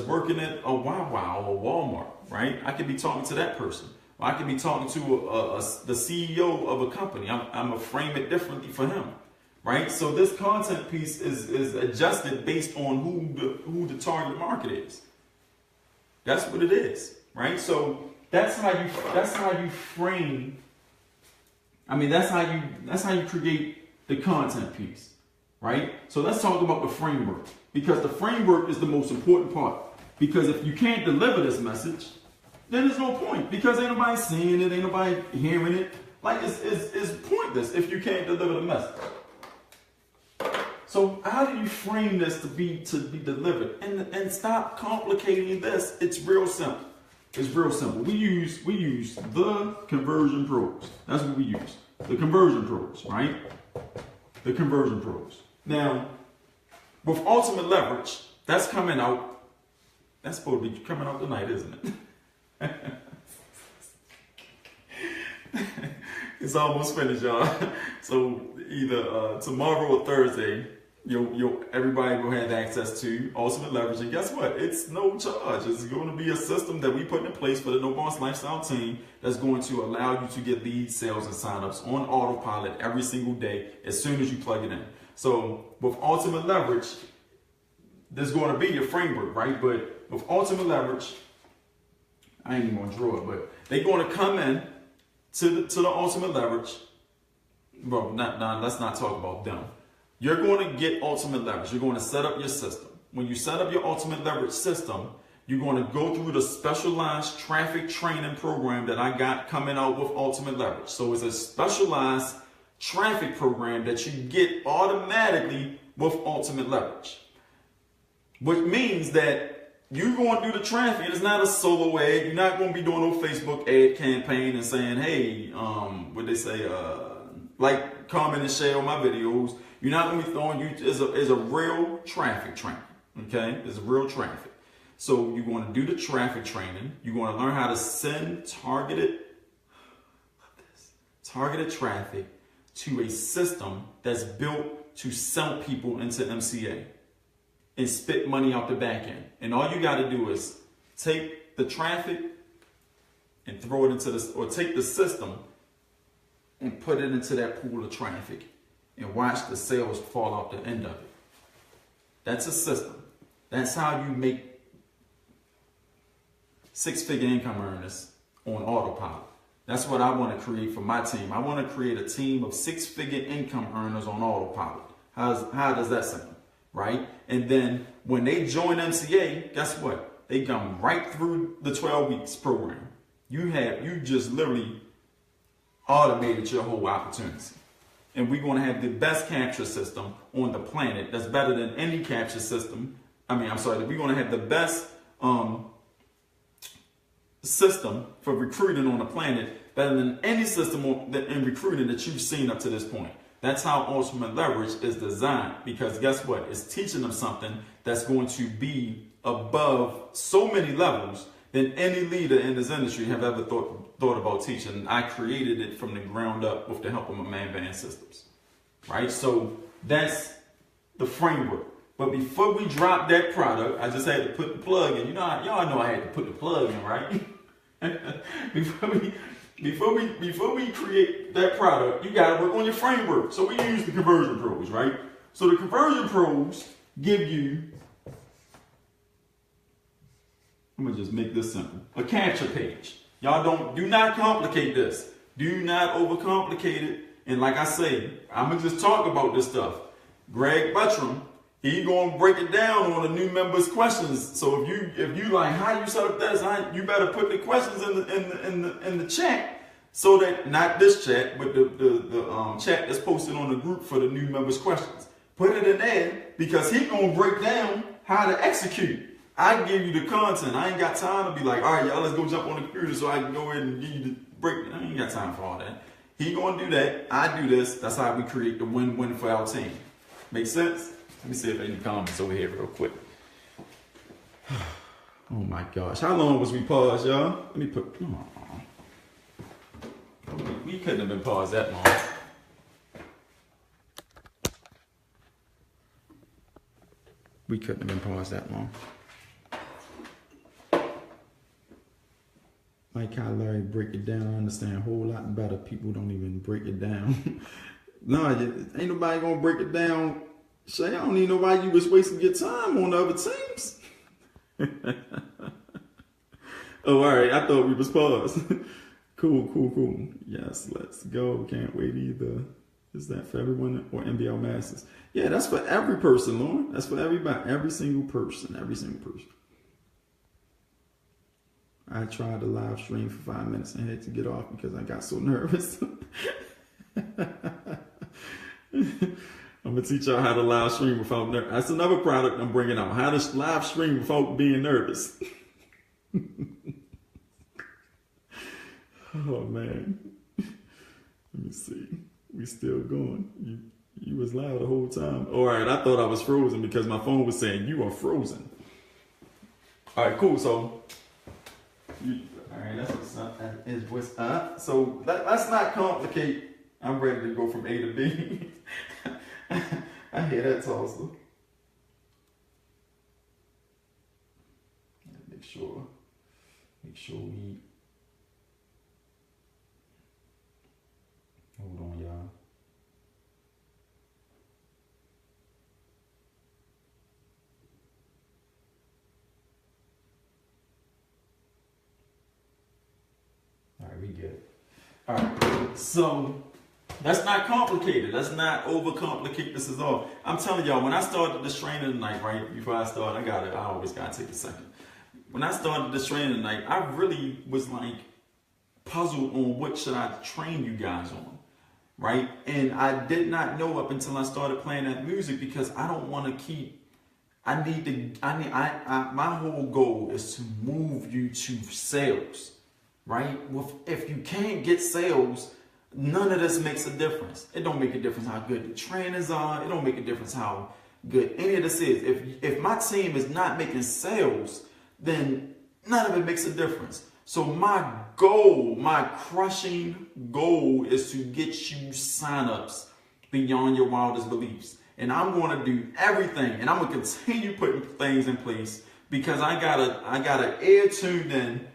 working at a Wawa or Walmart, right? I could be talking to that person. Or I could be talking to the CEO of a company. I'm gonna frame it differently for him, right? So this content piece is adjusted based on who the target market is. That's what it is, right? So that's how you frame I mean, that's how you create the content piece, right? So let's talk about the framework, because the framework is the most important part. Because if you can't deliver this message, then there's no point, because ain't nobody seeing it, ain't nobody hearing it. Like, it's pointless if you can't deliver the message. So how do you frame this to be delivered? And stop complicating this. It's real simple. It's real simple. We use the conversion pros. That's what we use. The conversion pros, right? The conversion pros. Now, with ultimate leverage, that's coming out. That's supposed to be coming out tonight, isn't it? It's almost finished, y'all. So either tomorrow or Thursday, everybody will have access to ultimate leverage. And guess what? It's no charge. It's going to be a system that we put in place for the No Boss Lifestyle team that's going to allow you to get leads, sales, and signups on autopilot every single day as soon as you plug it in. So with ultimate leverage, there's going to be your framework, right? But with ultimate leverage, I ain't even going to draw it, but they're going to come in to the ultimate leverage. Well, let's not talk about them. You're going to get ultimate leverage. You're going to set up your system. When you set up your ultimate leverage system, you're going to go through the specialized traffic training program that I got coming out with ultimate leverage. So it's a specialized traffic program that you get automatically with ultimate leverage, which means that you're going to do the traffic. It's not a solo ad. You're not going to be doing no Facebook ad campaign and saying, hey, what they say, like, comment, and share on my videos. You're not going to be throwing you as a real traffic training. Okay? It's real traffic. So you're going to do the traffic training. You're going to learn how to send targeted traffic to a system that's built to sell people into MCA and spit money out the back end. And all you got to do is take the traffic and throw it into this, or take the system and put it into that pool of traffic and watch the sales fall out the end of it. That's a system. That's how you make six-figure income earners on autopilot. That's what I want to create for my team. I want to create a team of six-figure income earners on autopilot. How does that sound? Right? And then when they join MCA, guess what? They come right through the 12 weeks program. You just literally automated your whole opportunity. And we're going to have the best capture system on the planet that's better than any capture system. We're going to have the best system for recruiting on the planet, better than any system in recruiting that you've seen up to this point. That's how ultimate leverage is designed, because guess what? It's teaching them something that's going to be above so many levels than any leader in this industry have ever thought about teaching. I created it from the ground up with the help of my man Van Systems, right? So that's the framework. But before we drop that product, I just had to put the plug in. Y'all know I had to put the plug in, right? Before we create that product, you got to work on your framework. So we use the conversion pros, right? So the conversion pros give you, I'm gonna just make this simple, a capture page. Y'all do not complicate this. Do not overcomplicate it. And like I say, I'm gonna just talk about this stuff. Greg Buttram, he gonna break it down on the new members' questions. So if you like how you set up this, you better put the questions in the chat, so that not this chat, but the chat that's posted on the group for the new members' questions. Put it in there, because he gonna break down how to execute. I give you the content. I ain't got time to be like, all right, y'all, let's go jump on the computer so I can go ahead and give you the break. I ain't got time for all that. He gonna do that. I do this. That's how we create the win-win for our team. Make sense? Let me see if any comments over here real quick. Oh my gosh. How long was we paused, y'all? Let me put, we couldn't have been paused that long. We couldn't have been paused that long. Like how Larry break it down, I understand a whole lot better. People don't even break it down. No, ain't nobody gonna break it down. Shay, I don't even know why you was wasting your time on the other teams. Oh, all right, I thought we was paused. Cool. Yes, let's go. Can't wait either. Is that for everyone or NBL Masters? Yeah, that's for every person, Lauren. That's for everybody. Every single person. I tried to live stream for 5 minutes and had to get off because I got so nervous. I'm going to teach y'all how to live stream without nervous. That's another product I'm bringing out. How to live stream without being nervous. Oh, man. Let me see. We still going. You was loud the whole time. All right, I thought I was frozen because my phone was saying you are frozen. All right, cool. So, all right, that's what's up. That is what's up. So let's not complicate. I'm ready to go from A to B. I hear that, Tulsa. Make sure we. Hold on, y'all. All right, we good. All right, so that's not complicated. Let's not overcomplicate this at all. I'm telling y'all, when I started this training tonight, right before I started, I always gotta take a second. When I started this training tonight, I really was like puzzled on what should I train you guys on, right? And I did not know up until I started playing that music because I don't want to keep. My whole goal is to move you to sales, right? If you can't get sales, none of this makes a difference. It don't make a difference how good the trainers are. It don't make a difference how good any of this is. If my team is not making sales, then none of it makes a difference. So my goal, my crushing goal is to get you signups beyond your wildest beliefs. And I'm going to do everything, and I'm going to continue putting things in place because I gotta air tuned in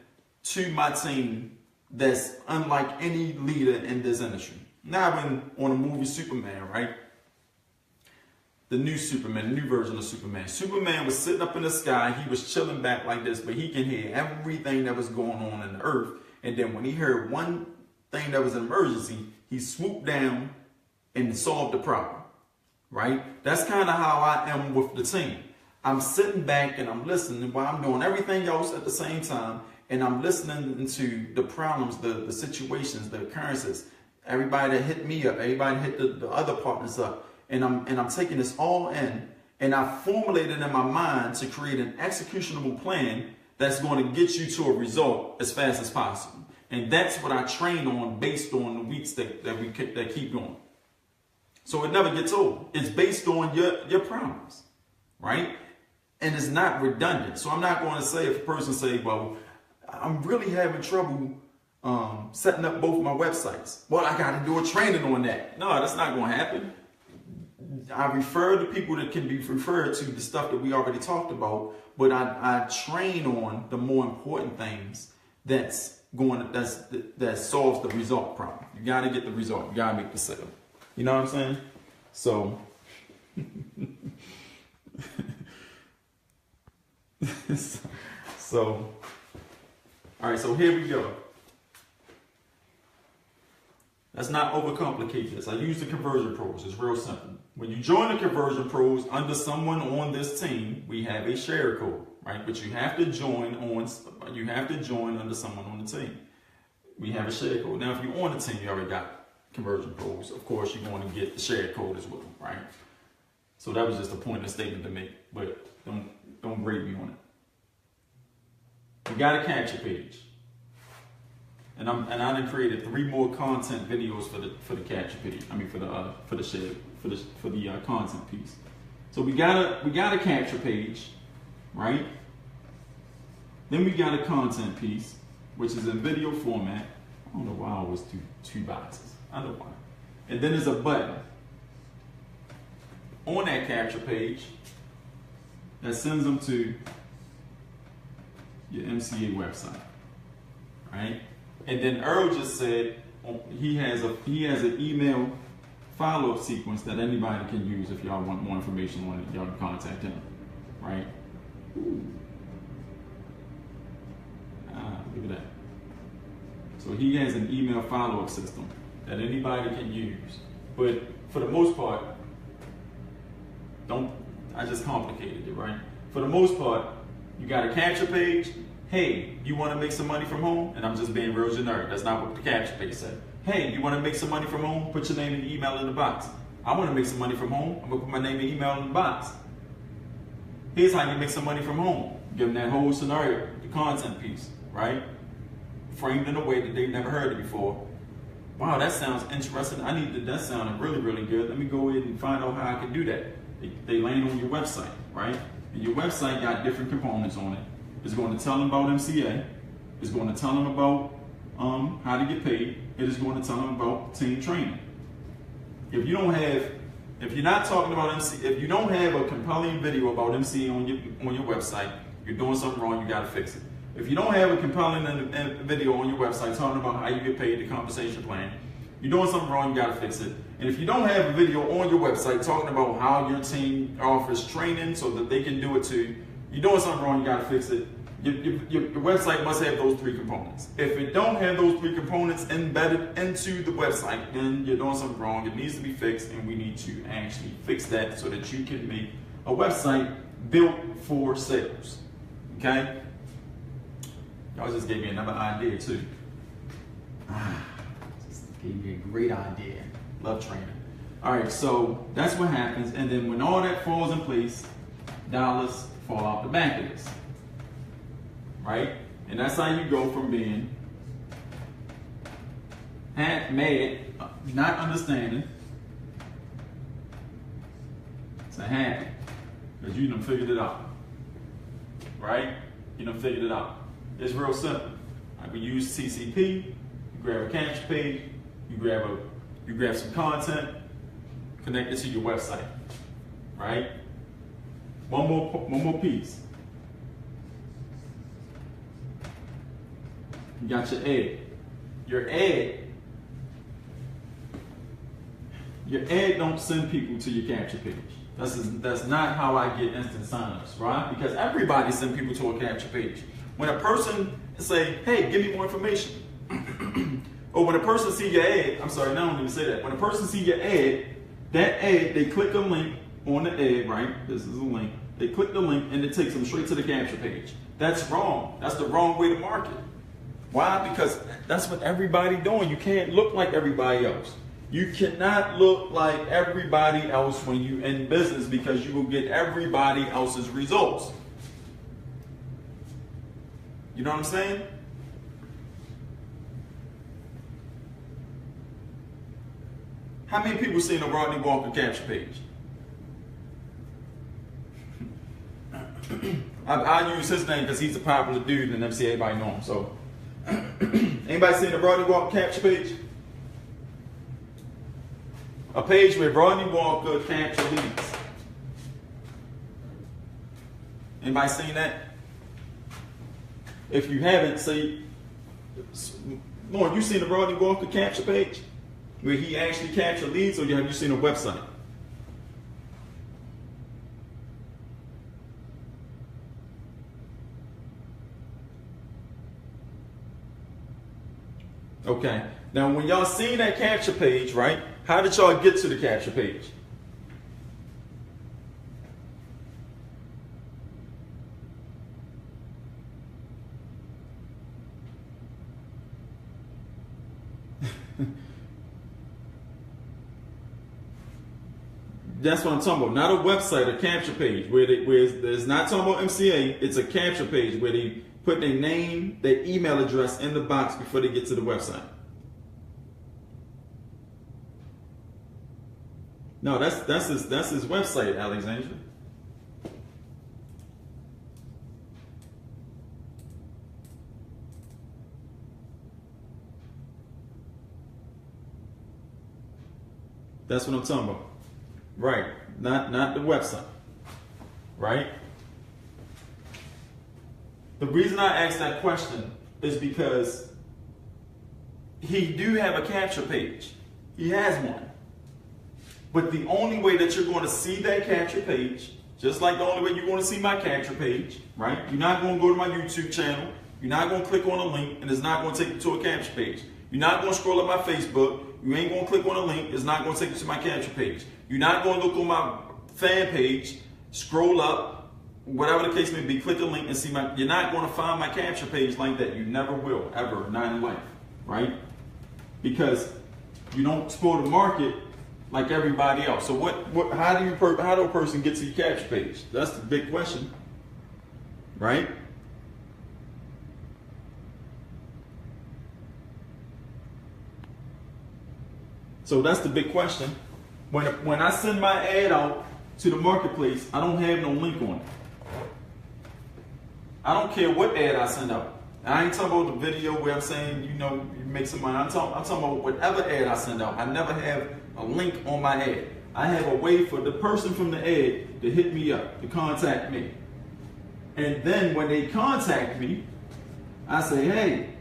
to my team that's unlike any leader in this industry. Now I've been on the movie Superman, right? The new Superman, the new version of Superman. Superman was sitting up in the sky. He was chilling back like this, but he can hear everything that was going on in the earth. And then when he heard one thing that was an emergency, he swooped down and solved the problem, right? That's kind of how I am with the team. I'm sitting back and I'm listening while I'm doing everything else at the same time. And I'm listening to the problems, the situations, the occurrences, everybody that hit me up, everybody hit the other partners up. And I'm taking this all in, and I formulated in my mind to create an executionable plan that's going to get you to a result as fast as possible. And that's what I train on based on the weeks that keep going. So it never gets old. It's based on your problems, right? And it's not redundant. So I'm not going to say, if a person say, well, I'm really having trouble setting up both my websites. Well, I got to do a training on that. No, that's not going to happen. I refer to people that can be referred to the stuff that we already talked about, but I train on the more important things that solves the result problem. You got to get the result. You got to make the sale. You know what I'm saying? So, all right. So here we go. Let's not overcomplicate this. I use the conversion pros. It's real simple. When you join the conversion pros under someone on this team, we have a share code, right? But you have to join under someone on the team. We have a share code. Now, if you're on the team, you already got conversion pros. Of course, you're going to get the share code as well, right? So that was just a pointless statement to make, but don't grade me on it. You got a capture page. And I done created 3 more content videos for the capture page. I mean for the share for the content piece. So we got a capture page, right? Then we got a content piece, which is in video format. I don't know why I always do 2 boxes. I don't know why. And then there's a button on that capture page that sends them to your MCA website, right? And then Earl just said he has an email follow-up sequence that anybody can use if y'all want more information on it. Y'all can contact him, right? Look at that. So he has an email follow-up system that anybody can use. But for the most part, I just complicated it, right? For the most part, you got a capture page. Hey, you want to make some money from home? And I'm just being real generic. That's not what the capture page said. Hey, you want to make some money from home? Put your name and email in the box. I want to make some money from home. I'm going to put my name and email in the box. Here's how you make some money from home. Give them that whole scenario, the content piece, right? Framed in a way that they've never heard it before. Wow, that sounds interesting. That sounded really, really good. Let me go ahead and find out how I can do that. They land on your website, right? And your website got different components on it. It's going to tell them about MCA. It's going to tell them about how to get paid. It is going to tell them about team training. If you're not talking about MCA, if you don't have a compelling video about MCA on your website, you're doing something wrong. You got to fix it. If you don't have a compelling video on your website talking about how you get paid, the compensation plan, you're doing something wrong. You got to fix it. And if you don't have a video on your website talking about how your team offers training so that they can do it too, you're doing something wrong. You got to fix it. Your website must have those three components. If it don't have those three components embedded into the website, then you're doing something wrong. It needs to be fixed, and we need to actually fix that so that you can make a website built for sales. Okay? Y'all just gave me another idea too. Just gave me a great idea. Love training. All right, so that's what happens, and then when all that falls in place, dollars fall out the back of this. Right? And that's how you go from being mad, not understanding, to happy. Because you done figured it out. Right? You done figured it out. It's real simple. Like we use TCP, you grab a capture page, you grab some content, connect it to your website. Right? One more piece. You got your ad. Your ad don't send people to your capture page. That's not how I get instant signups, right? Because everybody sends people to a capture page. When a person say, hey, give me more information. Or when a person see your ad, I'm sorry, no, I don't even say that. When a person see your ad, that ad, they click a link on the ad, right? This is a link. They click the link and it takes them straight to the capture page. That's wrong. That's the wrong way to market. Why? Because that's what everybody doing. You can't look like everybody else. You cannot look like everybody else when you in business because you will get everybody else's results. You know what I'm saying? How many people seen a Rodney Walker capture page? I use his name because he's a popular dude in MCA, everybody know him. So, anybody seen the Rodney Walker capture page? A page where Rodney Walker capture leads. Anybody seen that? If you haven't, say, Lauren, you seen the Rodney Walker capture page where he actually capture leads, or have you seen a website? Okay. Now, when y'all seen that capture page, right? How did y'all get to the capture page? That's what I'm talking about. Not a website, a capture page where it's not talking about MCA. It's a capture page where they put their name, their email address in the box before they get to the website. No, that's his website, Alexandra. That's what I'm talking about. Right. Not the website. Right? The reason I asked that question is because he do have a capture page. He has one. But the only way that you're going to see that capture page, just like the only way you're going to see my capture page, right? You're not going to go to my YouTube channel You're not going to click on a link, and it's not going to take you to a capture page. You're not going to scroll up my Facebook. You ain't going to click on a link. It's not going to take you to my capture page. You're not going to look on my fan page, scroll up, whatever the case may be, click a link and see my, you're not going to find my capture page like that. You never will, ever, not in life, right? Because you don't spoil the market like everybody else. So how do a person get to your capture page? That's the big question, right? So that's the big question. When I send my ad out to the marketplace, I don't have no link on it. I don't care what ad I send out. And I ain't talking about the video where I'm saying, you know, you make some money. I'm talking about whatever ad I send out. I never have a link on my ad. I have a way for the person from the ad to hit me up, to contact me. And then when they contact me, I say, hey,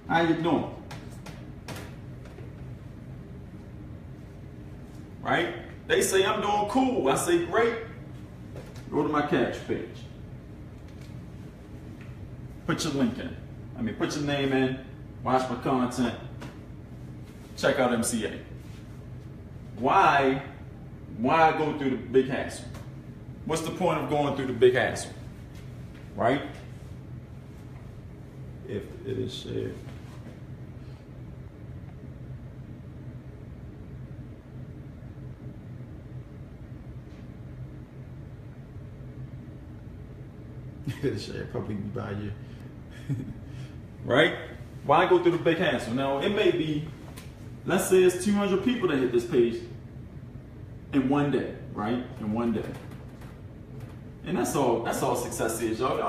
how you doing? Right? They say I'm doing cool. I say great. Go to my capture page. Put your link in. Put your name in. Watch my content. Check out MCA. Why go through the big hassle? What's the point of going through the big hassle? Right? If it is shared. Share probably by you. Right? Why go through the big hassle? Now, it may be, let's say it's 200 people that hit this page in one day, right? In one day. And that's all success is, y'all. If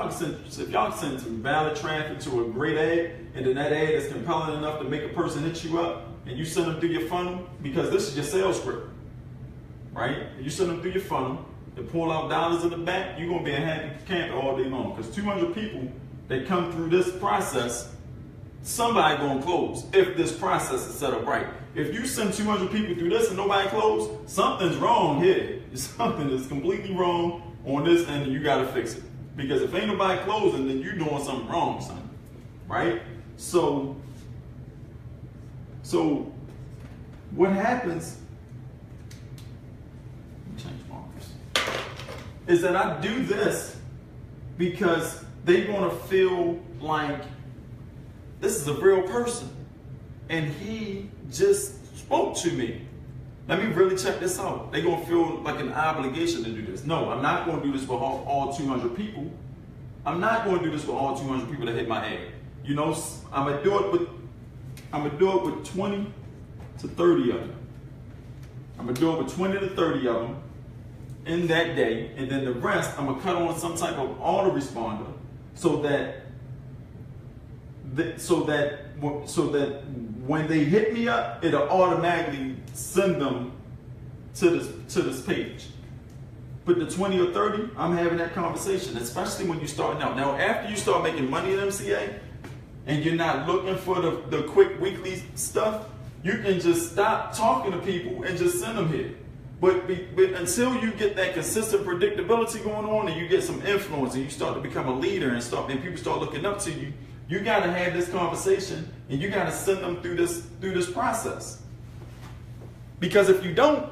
y'all can send some valid traffic to a great ad, and then that ad is compelling enough to make a person hit you up, and you send them through your funnel, because this is your sales script, right? You send them through your funnel, to pull out dollars in the bank, you're going to be a happy camper all day long. Because 200 people that come through this process, somebody going to close if this process is set up right. If you send 200 people through this and nobody close, something's wrong here. Something is completely wrong on this end and you got to fix it. Because if ain't nobody closing, then you're doing something wrong, son. Right? So what happens is that I do this because they want to feel like this is a real person and he just spoke to me. Let me really check this out. They're going to feel like an obligation to do this. No, I'm not going to do this with all 200 people. I'm not going to do this with all 200 people that hit my ad. You know, I'm going to do it with 20 to 30 of them. I'm going to do it with 20 to 30 of them in that day, and then the rest I'm gonna cut on some type of autoresponder so that when they hit me up, it'll automatically send them to this page. But the 20 or 30, I'm having that conversation, especially when you're starting out. Now, after you start making money at MCA and you're not looking for the quick weekly stuff, you can just stop talking to people and just send them here. But until you get that consistent predictability going on and you get some influence and you start to become a leader and people start looking up to you, you got to have this conversation and you got to send them through this process. Because if you don't,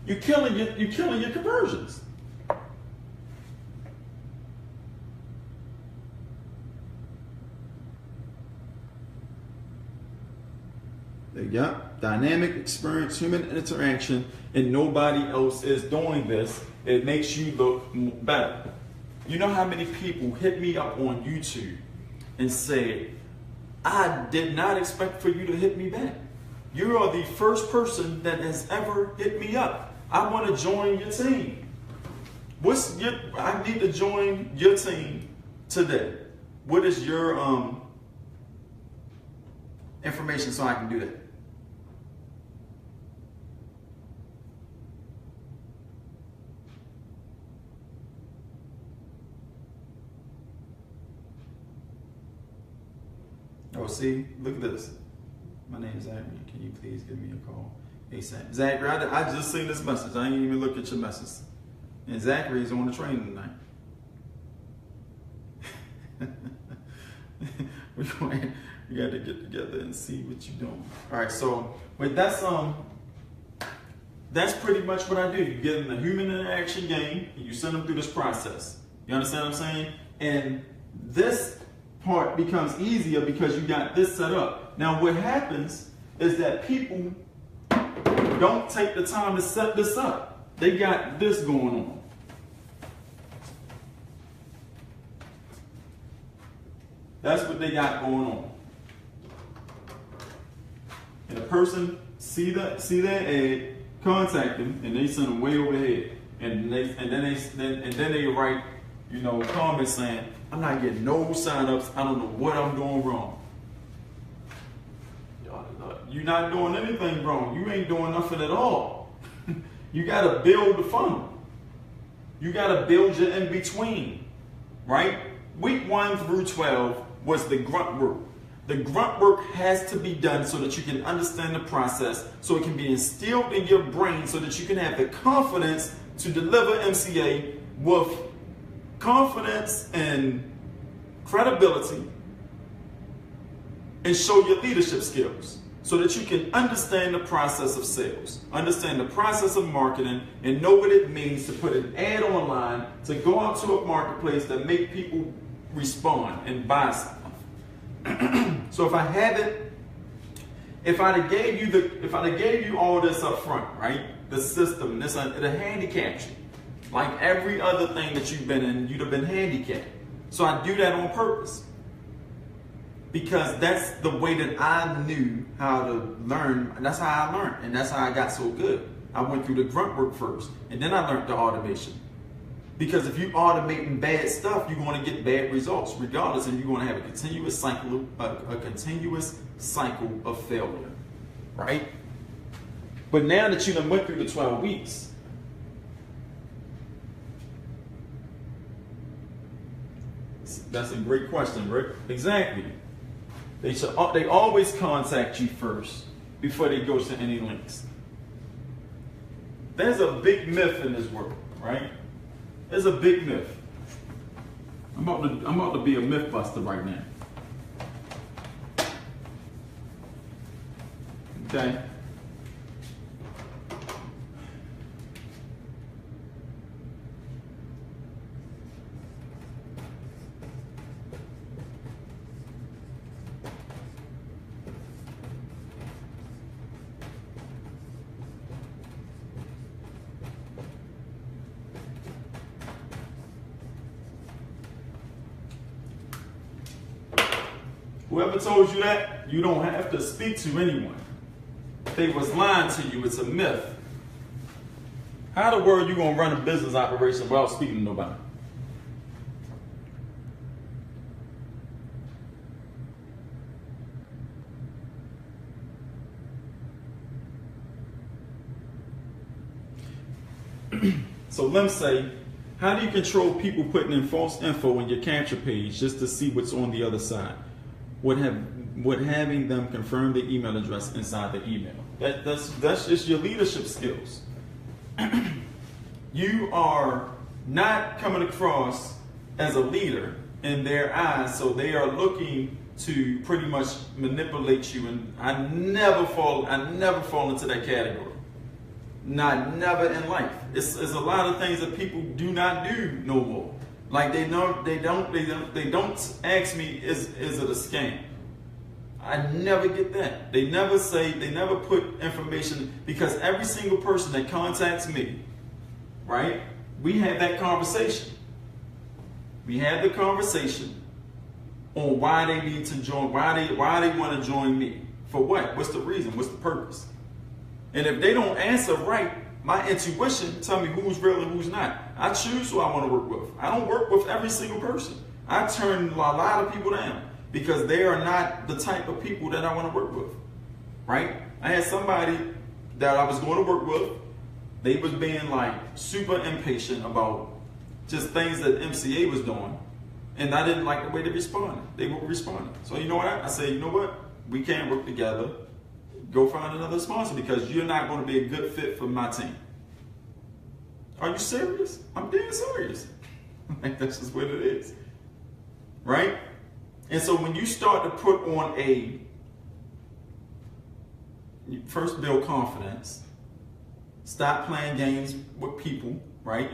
you're killing your conversions. Yeah, dynamic experience, human interaction, and nobody else is doing this. It makes you look better. You know how many people hit me up on YouTube and say, I did not expect for you to hit me back. You are the first person that has ever hit me up. I want to join your team. I need to join your team today. What is your information so I can do that? Oh, see, look at this. My name is Zachary. Can you please give me a call ASAP? Zachary, I just seen this message. I ain't even look at your message. And Zachary is on the training tonight. We got to get together and see what you're doing. All right, so wait, that's pretty much what I do. You get in the human interaction game, and you send them through this process. You understand what I'm saying? And this part becomes easier because you got this set up. Now, what happens is that people don't take the time to set this up. They got this going on. That's what they got going on. And a person see that ad, contact them, and they send them way overhead. And then they write, comments saying, I'm not getting no signups. I don't know what I'm doing wrong. You're not doing anything wrong. You ain't doing nothing at all. You got to build the funnel. You got to build your in-between, right? Week 1 through 12 was the grunt work. The grunt work has to be done so that you can understand the process, so it can be instilled in your brain so that you can have the confidence to deliver MCA with confidence and credibility, and show your leadership skills so that you can understand the process of sales, understand the process of marketing, and know what it means to put an ad online, to go out to a marketplace that make people respond and buy stuff. So if I'd have gave you all this up front, right? The system, it'd have handicapped you. Like every other thing that you've been in, you'd have been handicapped. So I do that on purpose. Because that's the way that I knew how to learn. That's how I learned. And that's how I got so good. I went through the grunt work first. And then I learned the automation. Because if you're automating bad stuff, you're going to get bad results, regardless, and you're going to have a continuous cycle of failure, right? But now that you done went through the 12 weeks, that's a great question, Rick. Exactly. They always contact you first before they go to any links. There's a big myth in this world, right? There's a big myth. I'm about to be a myth buster right now. Okay. Whoever told you that, you don't have to speak to anyone. They was lying to you. It's a myth. How the world you gonna run a business operation without speaking to nobody? So let's say, how do you control people putting in false info in your capture page just to see what's on the other side? Would having them confirm the email address inside the email. That's just your leadership skills. You are not coming across as a leader in their eyes, so they are looking to pretty much manipulate you. And I never fall into that category. Never in life. It's a lot of things that people do not do no more. Like they don't ask me, is it a scam? I never get that. They never put information, because every single person that contacts me, right? We have that conversation. We have the conversation on why they need to join, why they want to join me. For what? What's the reason? What's the purpose? And if they don't answer right, my intuition tell me who's real and who's not. I choose who I want to work with. I don't work with every single person. I turn a lot of people down because they are not the type of people that I want to work with, right? I had somebody that I was going to work with. They was being like super impatient about just things that MCA was doing. And I didn't like the way they responded. They were responding. So you know what? I said, you know what? We can't work together. Go find another sponsor because you're not going to be a good fit for my team. Are you serious? I'm dead serious. Like, that's just what it is. right? And so when you start to put on first build confidence, stop playing games with people, right?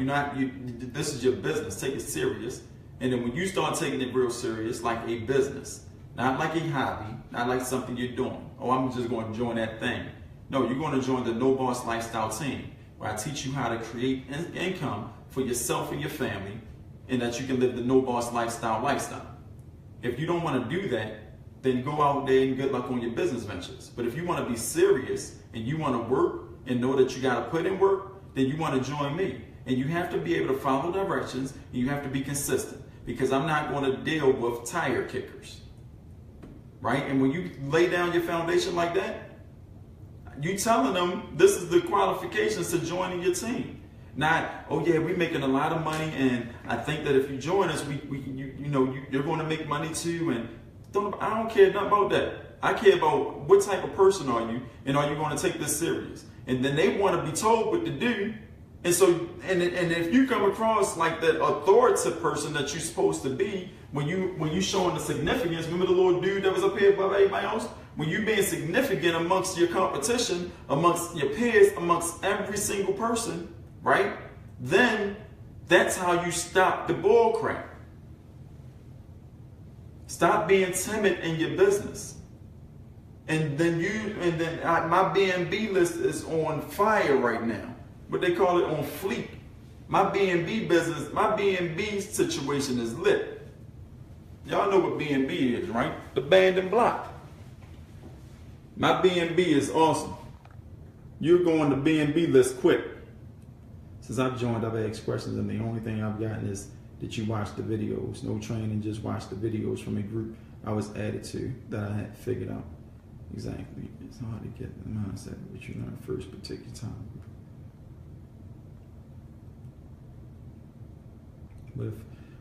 This is your business, take it serious. And then when you start taking it real serious, like a business, not like a hobby, not like something you're doing. Oh, I'm just going to join that thing. No, you're going to join the No Boss Lifestyle team, where I teach you how to create income for yourself and your family, and that you can live the No Boss lifestyle. If you don't want to do that, then go out there and good luck on your business ventures. But if you want to be serious and you want to work and know that you got to put in work, then you want to join me. And you have to be able to follow directions, and you have to be consistent, because I'm not going to deal with tire kickers, right? And when you lay down your foundation like that, you telling them this is the qualifications to joining your team. Not, oh yeah, we're making a lot of money, and I think that if you join us, you're going to make money too. And I don't care nothing about that. I care about what type of person are you, and are you going to take this serious? And then they want to be told what to do. And so, and if you come across like that authoritative person that you're supposed to be, when you showing the significance, remember the little dude that was up here above everybody else? When you being significant amongst your competition, amongst your peers, amongst every single person, right? Then that's how you stop the bull crap. Stop being timid in your business. And then my B&B list is on fire right now. What they call it, on fleek. My B&B business, my B&B situation is lit. Y'all know what B&B is, right? The abandoned block. My B&B is awesome. You're going to B&B list quick. Since I've joined, I've asked questions, and the only thing I've gotten is that you watch the videos. No training, just watch the videos from a group I was added to that I had figured out exactly. It's hard to get the mindset, but you learn first, but take your time.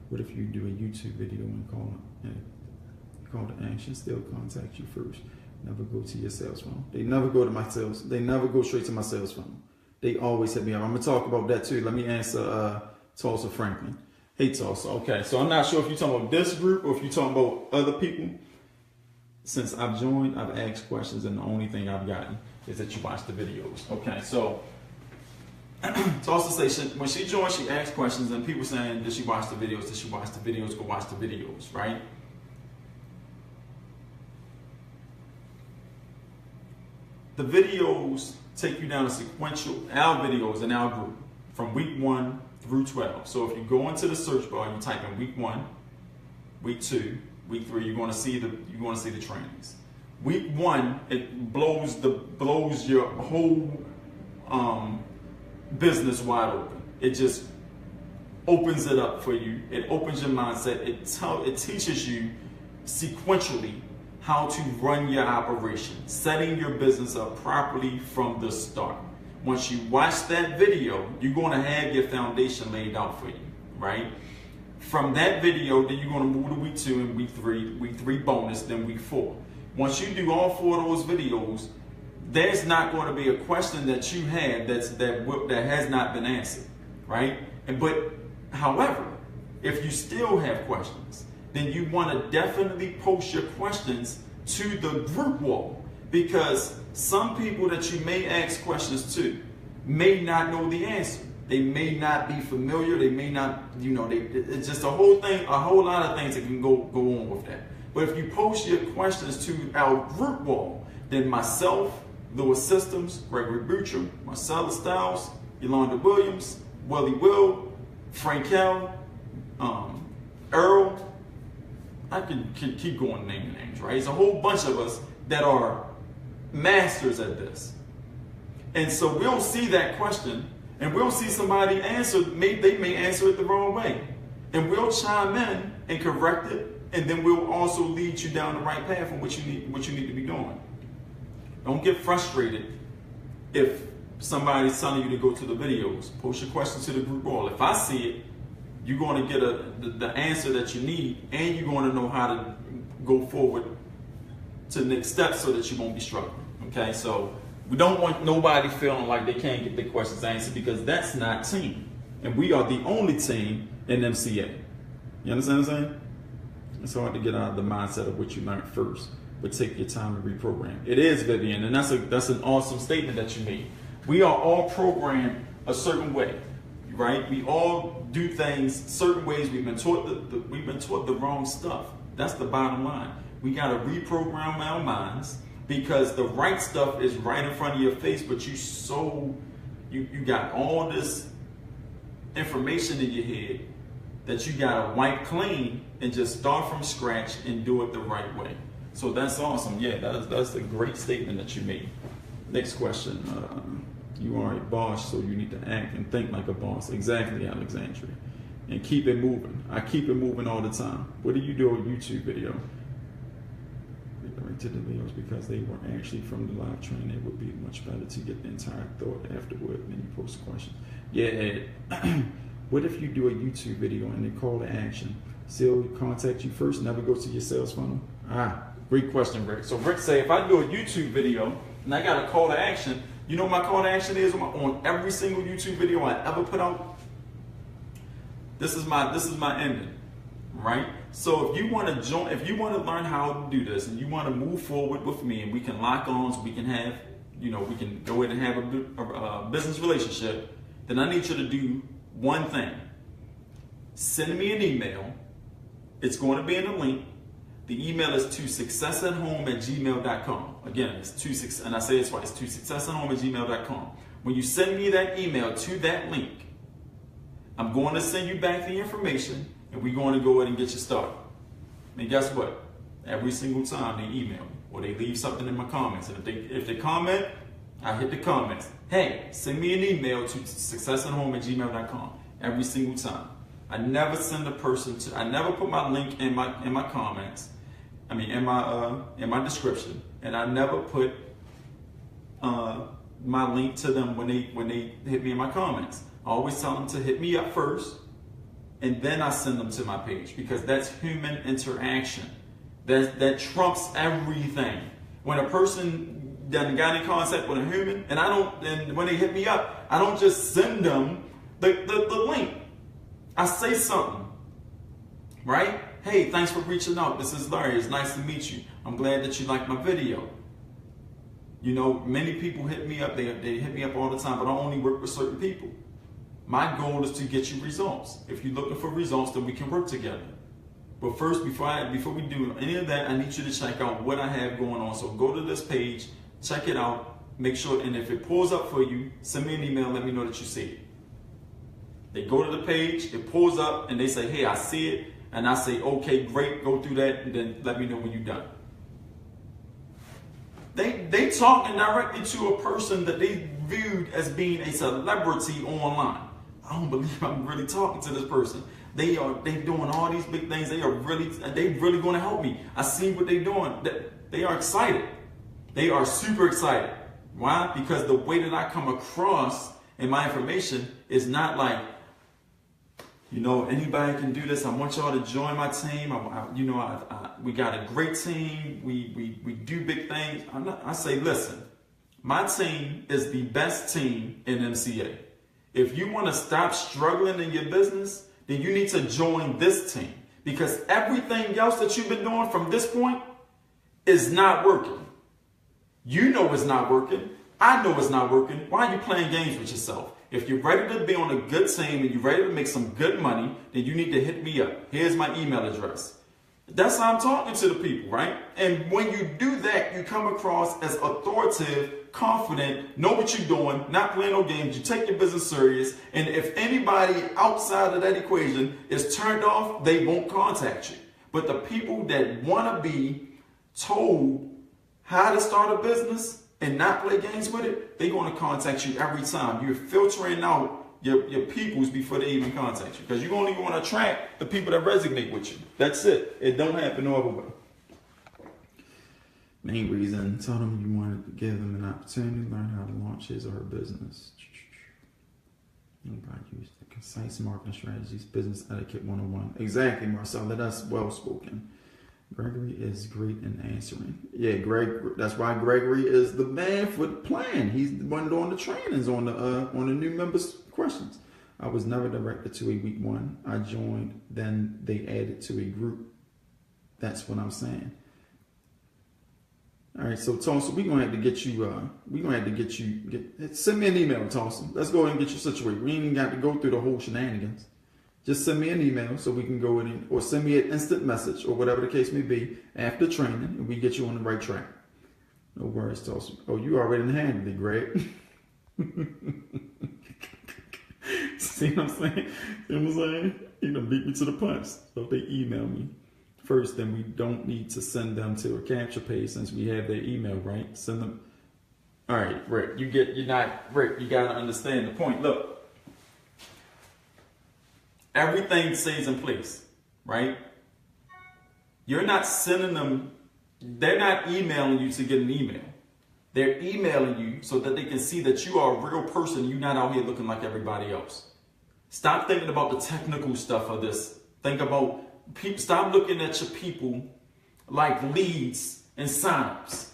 What if you do a YouTube video and call to action, still contact you first? Never go to your sales phone. They never go to my sales. They never go straight to my sales phone. They always hit me up. I'm gonna talk about that too. Let me answer Tulsa Franklin. Hey Tulsa. Okay, so I'm not sure if you're talking about this group or if you're talking about other people. Since I've joined, I've asked questions, and the only thing I've gotten is that you watch the videos. Okay, so Tulsa says when she joined, she asked questions, and people saying, did she watch the videos? Did she watch the videos? Go watch the videos, right? The videos take you down a sequential, our videos in our group, from week 1 through 12. So if you go into the search bar and you type in week 1, week 2, week 3, you're going to see the trainings. Week 1, it blows your whole business wide open. It just opens it up for you. It opens your mindset. It teaches you sequentially how to run your operation, setting your business up properly from the start. Once you watch that video, you're going to have your foundation laid out for you, right? From that video, then you're going to move to week 2 and week 3 bonus, then week 4. Once you do all 4 of those videos, there's not going to be a question that you had that has not been answered, right? But however, if you still have questions, then you want to definitely post your questions to the group wall, because some people that you may ask questions to may not know the answer. They may not be familiar. They may not, it's just a whole lot of things that can go on with that. But if you post your questions to our group wall, then myself, Lewis Systems, Gregory Butcher, Marcella Stiles, Yolanda Williams, Willie Will, Frankel, Earl, I can keep going naming names, right? It's a whole bunch of us that are masters at this. And so we'll see that question, and we'll see somebody answer, they may answer it the wrong way. And we'll chime in and correct it, and then we'll also lead you down the right path on what you need to be doing. Don't get frustrated if somebody's telling you to go to the videos. Post your questions to the group wall. If I see it, you're going to get the answer that you need, and you're going to know how to go forward to the next step so that you won't be struggling. Okay, so we don't want nobody feeling like they can't get their questions answered, because that's not team. And we are the only team in MCA. You understand what I'm saying? It's hard to get out of the mindset of what you learned first, but take your time to reprogram. It is, Vivian, and that's an awesome statement that you made. We are all programmed a certain way, right? We all do things certain ways. We've been taught the wrong stuff. That's the bottom line. We got to reprogram our minds because the right stuff is right in front of your face, but you got all this information in your head that you got to wipe clean and just start from scratch and do it the right way. So that's awesome. Yeah, that's a great statement that you made. Next question. You are a boss, so you need to act and think like a boss. Exactly, Alexandria. And keep it moving. I keep it moving all the time. What do you do a YouTube video? Right to the videos because they were actually from the live training. It would be much better to get the entire thought afterward and you post a question. Yeah, Ed. What if you do a YouTube video and they call to action? Still contact you first, never go to your sales funnel? Great question, Rick. So Rick say if I do a YouTube video and I got a call to action, you know what my call to action is on every single YouTube video I ever put out? This is my ending, right? So if you want to join, if you want to learn how to do this and you want to move forward with me and we can lock on so we can have, we can go ahead and have a business relationship, then I need you to do one thing. Send me an email. It's going to be in the link. The email is to successathome@gmail.com. Again, and I say it twice, to successathome@gmail.com. When you send me that email to that link, I'm going to send you back the information and we're going to go ahead and get you started. And guess what? Every single time they email me or they leave something in my comments, and if they comment, I hit the comments. Hey, send me an email to successathome@gmail.com every single time. I never send a person to. I never put my link in my comments. I mean, in my description, and I never put my link to them when they hit me in my comments. I always tell them to hit me up first, and then I send them to my page because that's human interaction. That trumps everything. When a person done got in contact with a human, and when they hit me up, I don't just send them the link. I say something, right? Hey, thanks for reaching out. This is Larry. It's nice to meet you. I'm glad that you liked my video. Many people hit me up. They hit me up all the time, but I only work with certain people. My goal is to get you results. If you're looking for results, then we can work together. But first, before we do any of that, I need you to check out what I have going on. So go to this page, check it out, make sure, and if it pulls up for you, send me an email, let me know that you see it. They go to the page, it pulls up, and they say, hey, I see it. And I say, okay, great, go through that, and then let me know when you're done. They talking directly to a person that they viewed as being a celebrity online. I don't believe I'm really talking to this person. They doing all these big things. They really going to help me. I see what they're doing. They are excited. They are super excited. Why? Because the way that I come across in my information is not like, anybody can do this. I want y'all to join my team. We got a great team. We do big things. I say, listen, my team is the best team in MCA. If you want to stop struggling in your business, then you need to join this team because everything else that you've been doing from this point is not working. You know it's not working. I know it's not working. Why are you playing games with yourself? If you're ready to be on a good team and you're ready to make some good money, then you need to hit me up. Here's my email address. That's how I'm talking to the people, right? And when you do that, you come across as authoritative, confident, know what you're doing, not playing no games. You take your business serious. And if anybody outside of that equation is turned off, they won't contact you. But the people that want to be told how to start a business and not play games with it, they're going to contact you every time. You're filtering out your peoples before they even contact you because you're only going to attract the people that resonate with you. That's it. It don't happen no other way. Main reason, tell them you wanted to give them an opportunity to learn how to launch his or her business. Nobody use the concise marketing strategies, business etiquette 101. Exactly, Marcella. That's well spoken. Gregory is great in answering. Yeah, that's why Gregory is the man for the plan. He's the one doing the trainings on the new members' questions. I was never directed to a week one. I joined, then they added to a group. That's what I'm saying. All right, so Tulsa, we're gonna have to get you. Send me an email, Tulsa. Let's go ahead and get you situated. We ain't even got to go through the whole shenanigans. Just send me an email so we can go in, or send me an instant message, or whatever the case may be, after training, and we get you on the right track. No worries, Tulsa. Oh, you already handled it, Greg. See what I'm saying? See what I'm saying? You done beat me to the punch. So if they email me first, then we don't need to send them to a capture page since we have their email, right? Send them. All right, Rick. Rick, you gotta understand the point. Look, everything stays in place, right? You're not sending them. They're not emailing you to get an email. They're emailing you so that they can see that you are a real person. You're not out here looking like everybody else. Stop thinking about the technical stuff of this. Think about people. Stop looking at your people like leads and signups.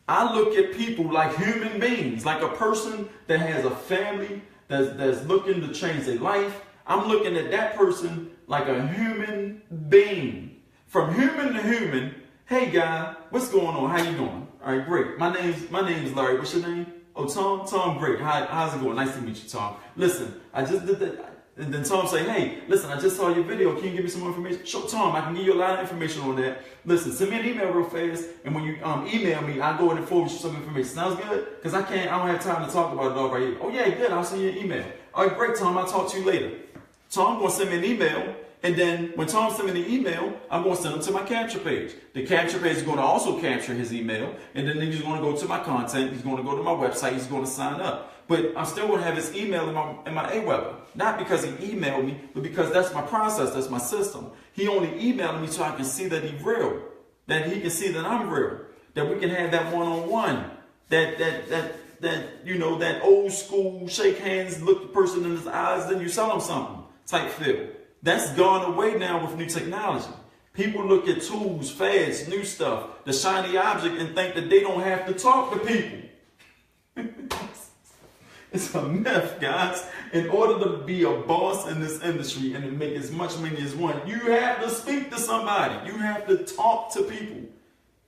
I look at people like human beings, like a person that has a family that's looking to change their life. I'm looking at that person like a human being. From human to human. Hey guy, what's going on? How you doing? All right, great. My name's Larry. What's your name? Oh, Tom. Tom, great. How's it going? Nice to meet you, Tom. Listen, I just did that. And then Tom say, hey, listen, I just saw your video. Can you give me some more information? Sure, Tom, I can give you a lot of information on that. Listen, send me an email real fast. And when you email me, I'll go ahead and forward you some information. Sounds good? Because I don't have time to talk about it all right here. Oh yeah, good. I'll send you an email. All right, great, Tom. I'll talk to you later. Tom going to send me an email. And then when Tom sends me the email, I'm going to send him to my capture page. The capture page is going to also capture his email. And then he's going to go to my content. He's going to go to my website. He's going to sign up. But I'm still going to have his email in my Aweber. Not because he emailed me, but because that's my process. That's my system. He only emailed me so I can see that he's real. That he can see that I'm real. That we can have that one-on-one. That old school shake hands, look the person in his eyes, then you sell him something type feel. That's gone away now with new technology. People look at tools, fads, new stuff, the shiny object, and think that they don't have to talk to people. It's a myth, guys. In order to be a boss in this industry and to make as much money as one, you have to speak to somebody. You have to talk to people,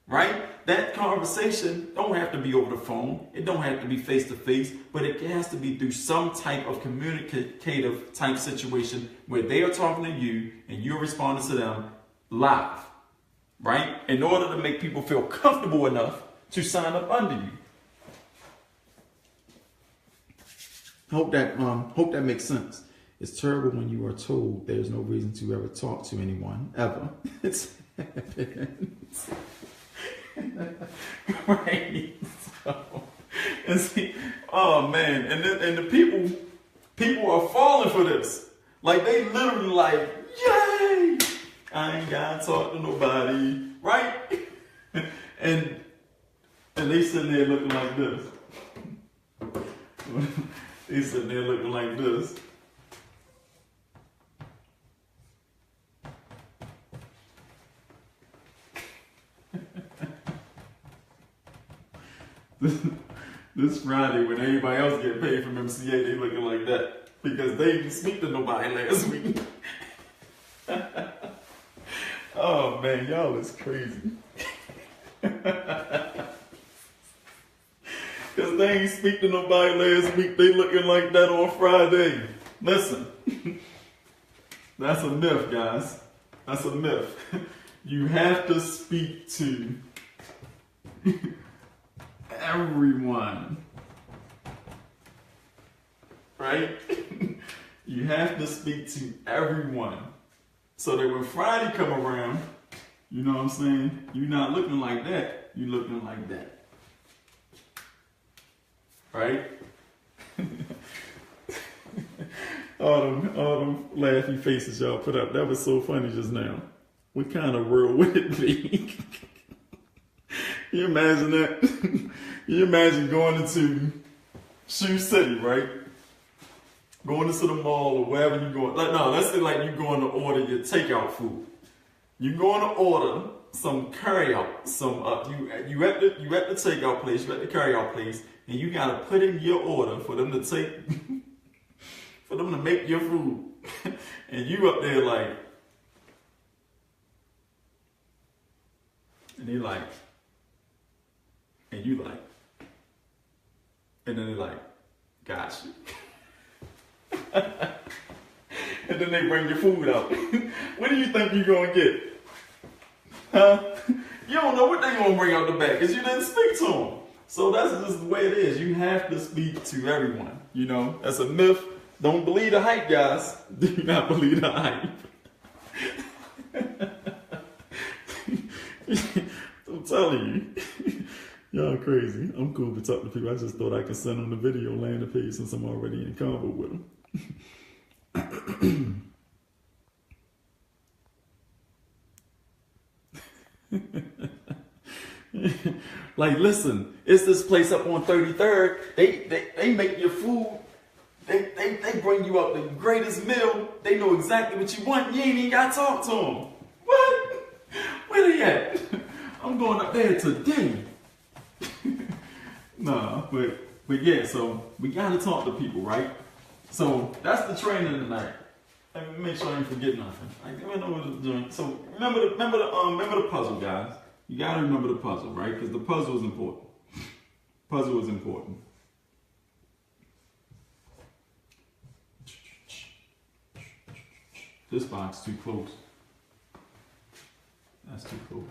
right? That conversation don't have to be over the phone. It don't have to be face to face, but it has to be through some type of communicative type situation where they are talking to you and you're responding to them live, right? In order to make people feel comfortable enough to sign up under you. Hope that makes sense. It's terrible when you are told there's no reason to ever talk to anyone ever. It's happens. Right. So, and see, oh man, and the people are falling for this. Like they literally like, yay! I ain't gotta talk to nobody, right? and they sitting there looking like this. They sitting there looking like this. This Friday, when everybody else get paid from MCA, they looking like that because they didn't speak to nobody last week. Oh man, y'all is crazy. Because they ain't speak to nobody last week, they looking like that on Friday. Listen, that's a myth, guys. That's a myth. You have to speak to everyone, right? You have to speak to everyone so that when Friday come around, you know what I'm saying, you're not looking like that, you're looking like that, right? all them laughy faces y'all put up, that was so funny just now. What kind of world would it be? You imagine that? You imagine going into Shoe City, right? Going into the mall or wherever you're going. Like, no, let's say like you're going to order your takeout food. You're going to order some carryout. You at the takeout place. You at the carryout place, and you gotta put in your order for them to take, for them to make your food, and you up there like, they like, and you like, and then they like, got you. And then they bring your food out. What do you think you're gonna get? Huh? You don't know what they're gonna bring out the back because you didn't speak to them. So that's just the way it is. You have to speak to everyone. You know, that's a myth. Don't believe the hype, guys. Do not believe the hype. I'm telling you. Y'all crazy. I'm cool to talk to people. I just thought I could send them the video landing page since I'm already in convo with them. Like, listen, it's this place up on 33rd. They make your food. They bring you up the greatest meal. They know exactly what you want. You ain't even got to talk to them. What? Where they at? I'm going up there today. Nah, but yeah, so we got to talk to people, right? So that's the training tonight. Let me make sure I didn't forget nothing. I know what I'm doing. So remember the puzzle, guys. You gotta remember the puzzle, right? Because the puzzle is important. Puzzle is important. This box too close. That's too close.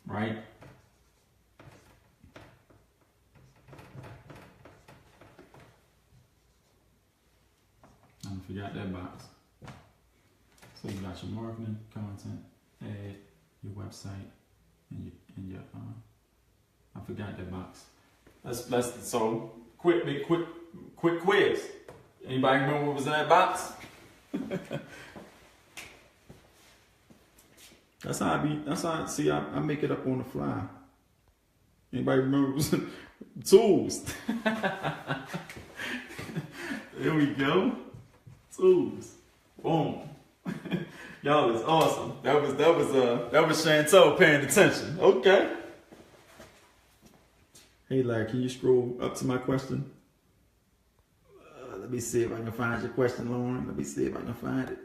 Right? I forgot that box. So you got your marketing, content, ad, your website, and your I forgot that box. Let's so quick quiz. Anybody remember what was in that box? That's how I make it up on the fly. Anybody remember what was in tools? There we go. Tools. Boom. Y'all is awesome. That was Chantel paying attention. Okay. Hey Larry, can you scroll up to my question? Let me see if I can find your question, Lauren. Let me see if I can find it.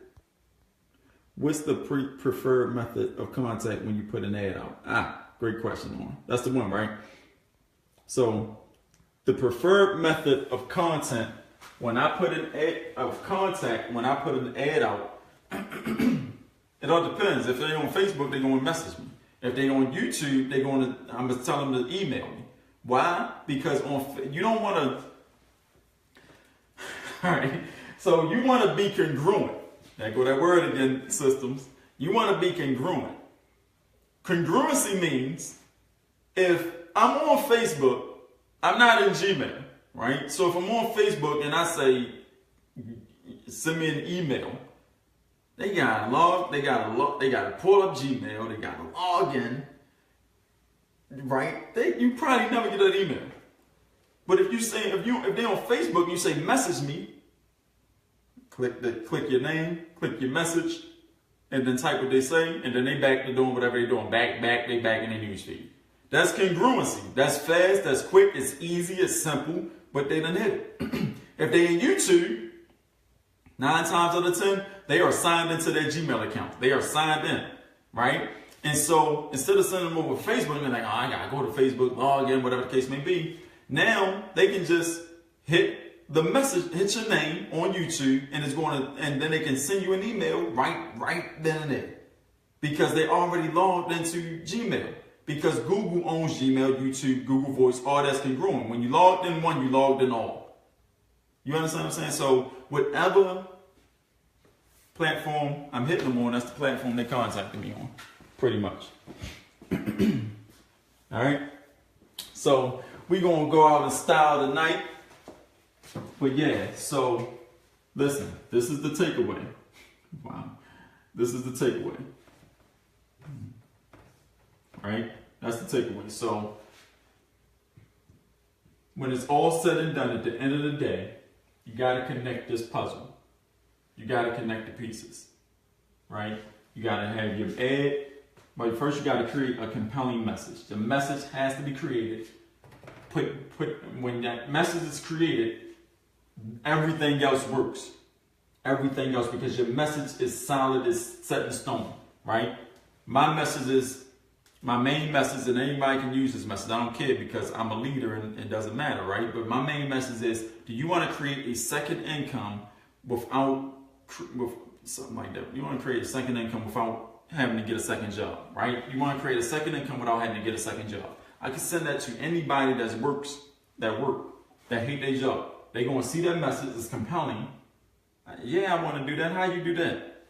What's the preferred method of contact when you put an ad out? Great question, Lauren. That's the one, right? So the preferred method of content when I put an ad out, it all depends. If they're on Facebook, they're going to message me. If they're on YouTube, I'm going to tell them to email me. Why? Because you don't want to. All right. So you want to be congruent. There go that word again, systems. You want to be congruent. Congruency means if I'm on Facebook, I'm not in Gmail, right? So if I'm on Facebook and I say, send me an email, they got to pull up Gmail, they got to log in, right? You probably never get that email. But if they're on Facebook, you say message me, click your name, click your message, and then type what they say, and then they back to doing whatever they're doing. They back in their newsfeed. That's congruency. That's fast, that's quick, it's easy, it's simple, but they done hit it. If they in YouTube, 9 times out of 10, they are signed into their Gmail account. They are signed in, right? And so instead of sending them over Facebook, they're like, oh, I gotta go to Facebook, log in, whatever the case may be. Now they can just hit the message, hit your name on YouTube, and then they can send you an email right then and there. Because they already logged into Gmail. Because Google owns Gmail, YouTube, Google Voice, all that's congruent. When you logged in one, you logged in all. You understand what I'm saying? So whatever platform I'm hitting them on, that's the platform they contacted me on, pretty much. All right. So we're going to go out in style tonight. But yeah, so listen, this is the takeaway. Wow. This is the takeaway. Right? That's the takeaway. So when it's all said and done at the end of the day, you got to connect this puzzle. You got to connect the pieces. Right? You got to have your ad. But first you got to create a compelling message. The message has to be created. When that message is created, everything else works. everything else, because your message is solid, is set in stone, right? My message is my main message, and anybody can use this message. I don't care, because I'm a leader and it doesn't matter, right? But my main message is, do you want to create a second income with something like that? You want to create a second income without having to get a second job, right? You want to create a second income without having to get a second job. I can send that to anybody that hate their job. They're going to see that message is compelling. Yeah, I want to do that. How you do that?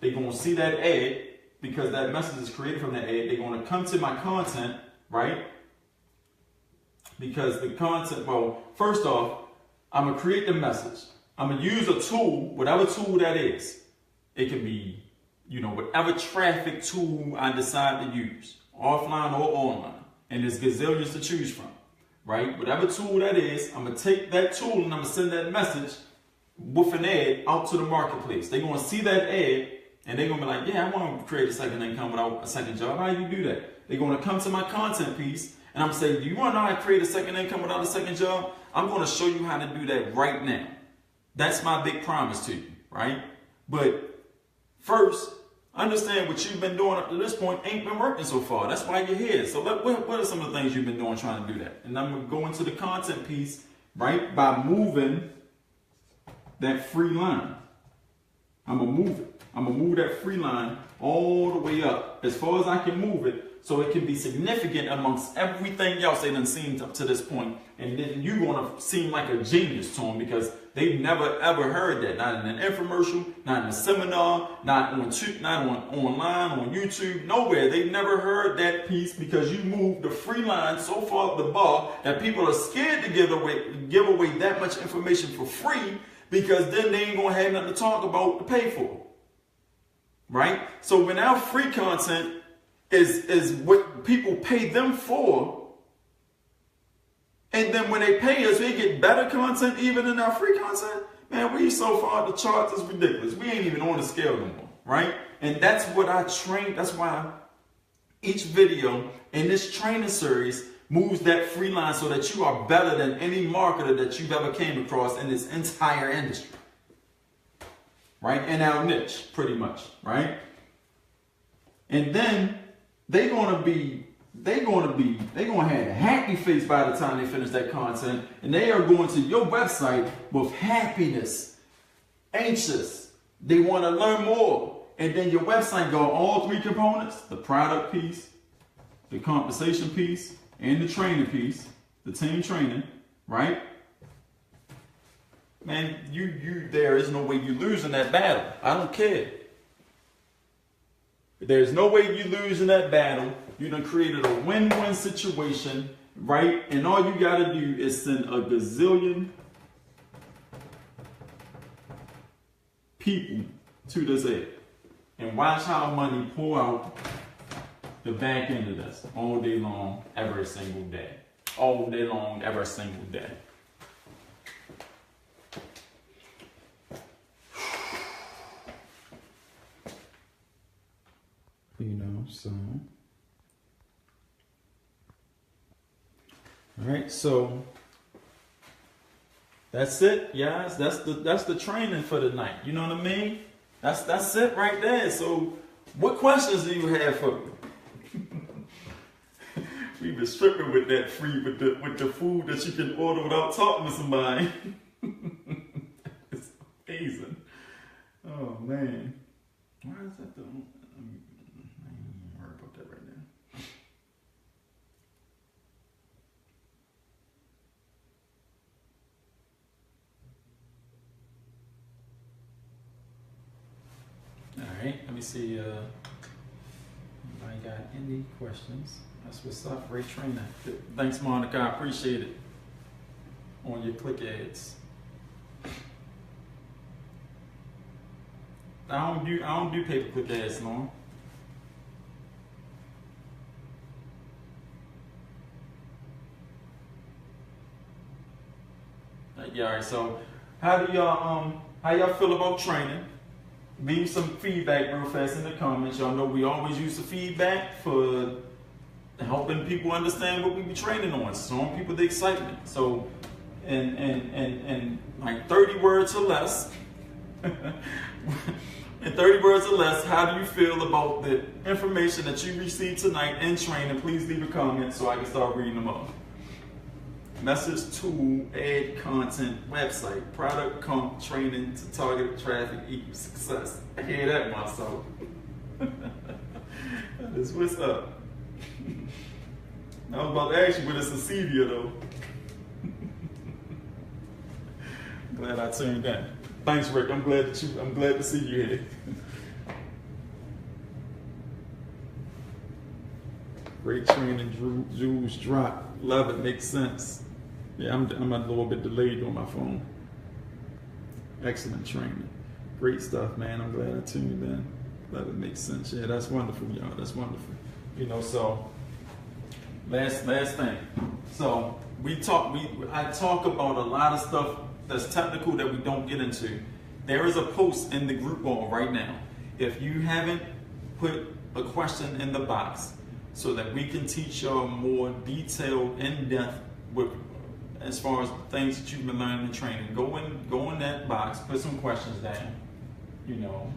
They're going to see that ad, because that message is created from that ad. They're going to come to my content, right? Because the content, well, first off, I'm going to create the message. I'm going to use a tool, whatever tool that is. It can be, whatever traffic tool I decide to use, offline or online. And there's gazillions to choose from, right? Whatever tool that is, I'm going to take that tool and I'm going to send that message with an ad out to the marketplace. They're going to see that ad and they're going to be like, yeah, I want to create a second income without a second job. How do you do that? They're going to come to my content piece and I'm saying, do you want to know how to create a second income without a second job? I'm going to show you how to do that right now. That's my big promise to you, right? But first, understand what you've been doing up to this point ain't been working so far. That's why you're here. So what are some of the things you've been doing trying to do that? And I'm going to go into the content piece, right, by moving that free line. I'm going to move it. I'm going to move that free line all the way up as far as I can move it, so it can be significant amongst everything else they done seen up to this point. And then you're going to seem like a genius to them, because they've never ever heard that. Not in an infomercial, not in a seminar, not online, on YouTube, nowhere. They've never heard that piece, because you moved the free line so far up the bar that people are scared to give away that much information for free, because then they ain't going to have nothing to talk about to pay for. Right? So when our free content is what people pay them for, and then when they pay us, we get better content even in our free content. Man, we so far, the charts is ridiculous. We ain't even on the scale no more, right? And that's what I train. That's why each video in this training series moves that free line, so that you are better than any marketer that you've ever came across in this entire industry. Right? In our niche, pretty much, right? And then they're gonna have a happy face by the time they finish that content, and they are going to your website with happiness, anxious. They want to learn more, and then your website got all three components: the product piece, the compensation piece, and the training piece, the team training, right? Man, there is no way you lose in that battle. I don't care. There's no way you lose in that battle. You done created a win-win situation, right? And all you got to do is send a gazillion people to this ad. And watch how money pour out the back end of this all day long, every single day. All day long, every single day. So, all right, so that's it, guys. That's the training for the night. You know what I mean? That's it right there. So, what questions do you have for me? We've been stripping with that free with the food that you can order without talking to somebody. It's amazing. Oh man, why is that the? Alright, let me see if I got any questions. That's what's up, great training. Thanks, Monica, I appreciate it. On your click ads. I don't do pay-per-click ads no more. Yeah, alright, so how y'all feel about training? Leave some feedback real fast in the comments. Y'all know we always use the feedback for helping people understand what we be training on, showing people the excitement. So, and like 30 words or less, In 30 words or less, how do you feel about the information that you received tonight in training? Please leave a comment so I can start reading them up. Message, tool, add content, website, product, comp, training to target traffic equals success. I hear that myself. That is what's up. I was about to ask you, but it's a Cevia though. Glad I tuned in. Thanks, Rick. I'm glad to see you here. Great training, Jules drop. Love it, makes sense. Yeah, I'm a little bit delayed on my phone. Excellent training. Great stuff, man. I'm glad I tuned in. Love it, makes sense. Yeah, that's wonderful, y'all. That's wonderful. You know, so last thing. So I talk about a lot of stuff that's technical that we don't get into. There is a post in the group wall right now. If you haven't put a question in the box so that we can teach y'all more detailed, in-depth with as far as things that you've been learning in training, go in that box, put some questions down, you know,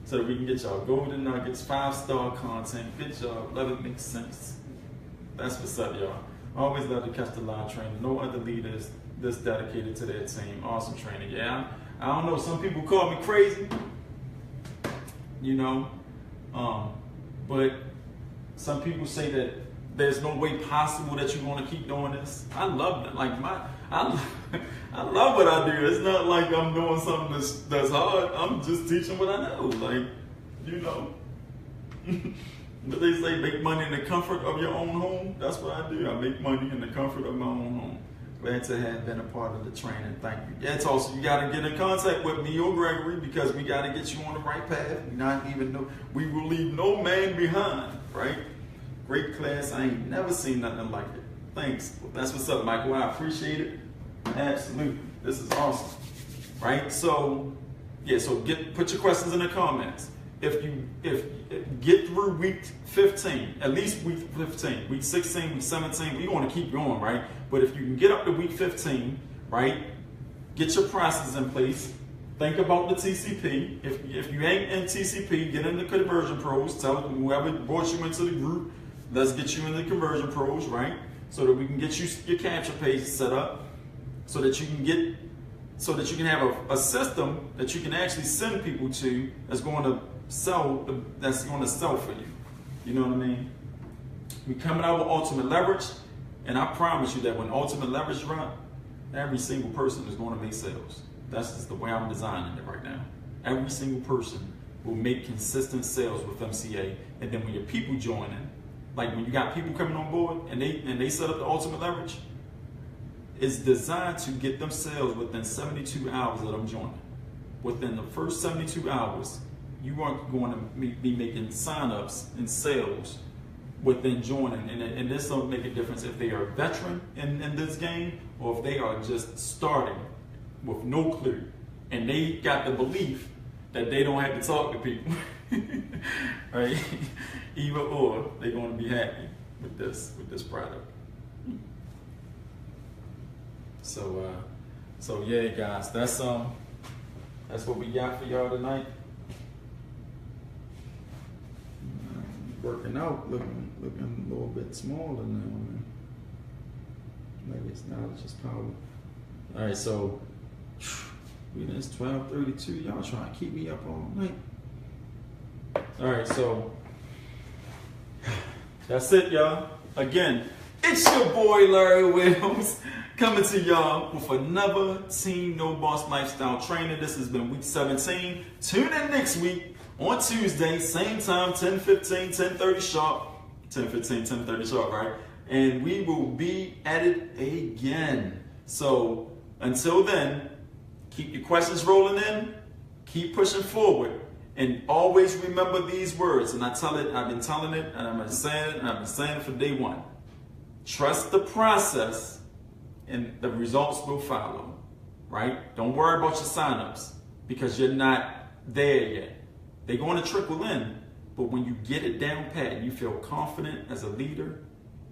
so that we can get y'all golden nuggets, 5-star content, get y'all, let it make sense. That's what's up, y'all. I always love to catch the live training. No other leaders this dedicated to their team. Awesome training. Yeah, I don't know. Some people call me crazy, you know, but some people say that there's no way possible that you're going to keep doing this. I love that. Like I love what I do. It's not like I'm doing something that's hard. I'm just teaching what I know. Like, you know. But they say make money in the comfort of your own home. That's what I do. I make money in the comfort of my own home. Glad to have been a part of the training. Thank you. That's also, you got to get in contact with me or Gregory because we got to get you on the right path. We will leave no man behind, right? Great class. I ain't never seen nothing like it. Thanks. Well, that's what's up, Michael. I appreciate it. Absolutely. This is awesome. Right? So, yeah, so put your questions in the comments. If get through week 15, at least week 15, week 16, week 17, we want to keep going, right? But if you can get up to week 15, right, get your process in place. Think about the TCP. If you ain't in TCP, get in the Conversion Pros. Tell whoever brought you into the group, let's get you in the Conversion Pros, right? So that we can get you your capture page set up, so that you can have a system that you can actually send people to that's going to sell for you. You know what I mean? We coming out with Ultimate Leverage, and I promise you that when Ultimate Leverage drop, every single person is going to make sales. That's just the way I'm designing it right now. Every single person will make consistent sales with MCA, and then when your people join in, like when you got people coming on board and they set up the Ultimate Leverage, it's designed to get them sales within 72 hours of them joining. Within the first 72 hours, you are going to be making sign-ups and sales within joining. And this don't make a difference if they are a veteran in this game or if they are just starting with no clue. And they got the belief that they don't have to talk to people. Right? Either or, they're going to be happy with this product. So yeah, guys, that's what we got for y'all tonight. Working out, looking a little bit smaller now, man. Maybe it's knowledge is power. All right, so it's 12:32. Y'all trying to keep me up all night. All right, so that's it, y'all. Again, it's your boy Larry Williams coming to y'all with another Team No Boss Lifestyle training. This has been week 17. Tune in next week on Tuesday, same time, 10:15, 10:30 sharp. 10:15, 10:30 sharp, right? And we will be at it again. So until then, keep your questions rolling in, keep pushing forward, and always remember these words. And I've been telling it, and I've been saying it for day one. Trust the process, and the results will follow, right? Don't worry about your signups because you're not there yet. They're going to trickle in, but when you get it down pat and you feel confident as a leader,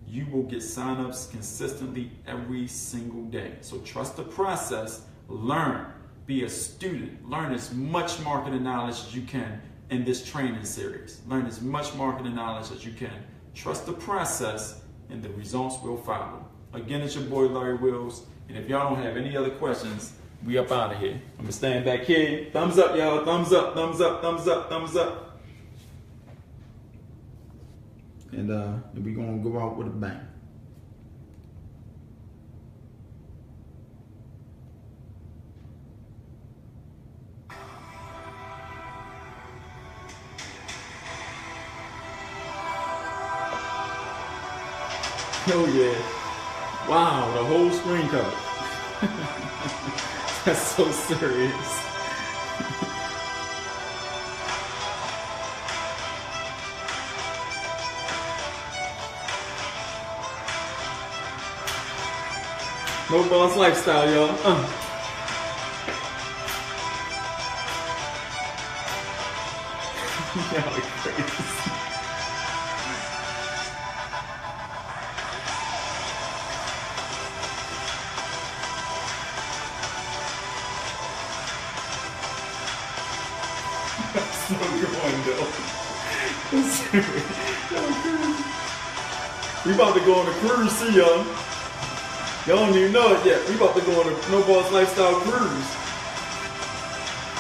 you will get signups consistently every single day. So trust the process, learn, be a student. Learn as much marketing knowledge as you can in this training series. Learn as much marketing knowledge as you can. Trust the process and the results will follow. Again, it's your boy Larry Wills. And if y'all don't have any other questions, we up out of here. I'm gonna stand back here. Thumbs up, y'all. Thumbs up, thumbs up, thumbs up, thumbs up. And we're gonna go out with a bang. Oh yeah. Wow, the whole screen covered. That's so serious. No boss lifestyle, y'all. Y'all are crazy. Still going though. We about to go on a cruise, see y'all. Y'all don't even know it yet. We about to go on a No Boss Lifestyle cruise.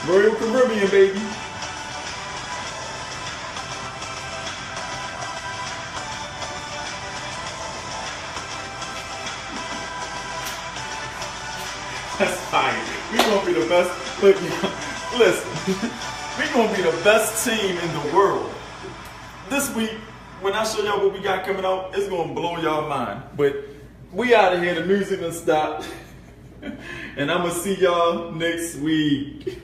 Royal Caribbean, baby. That's fine. We gonna be the best. Look, listen. We gonna be the best team in the world. This week, when I show y'all what we got coming out, it's gonna blow y'all mind. But we out of here. The music done stopped. And I'm gonna see y'all next week.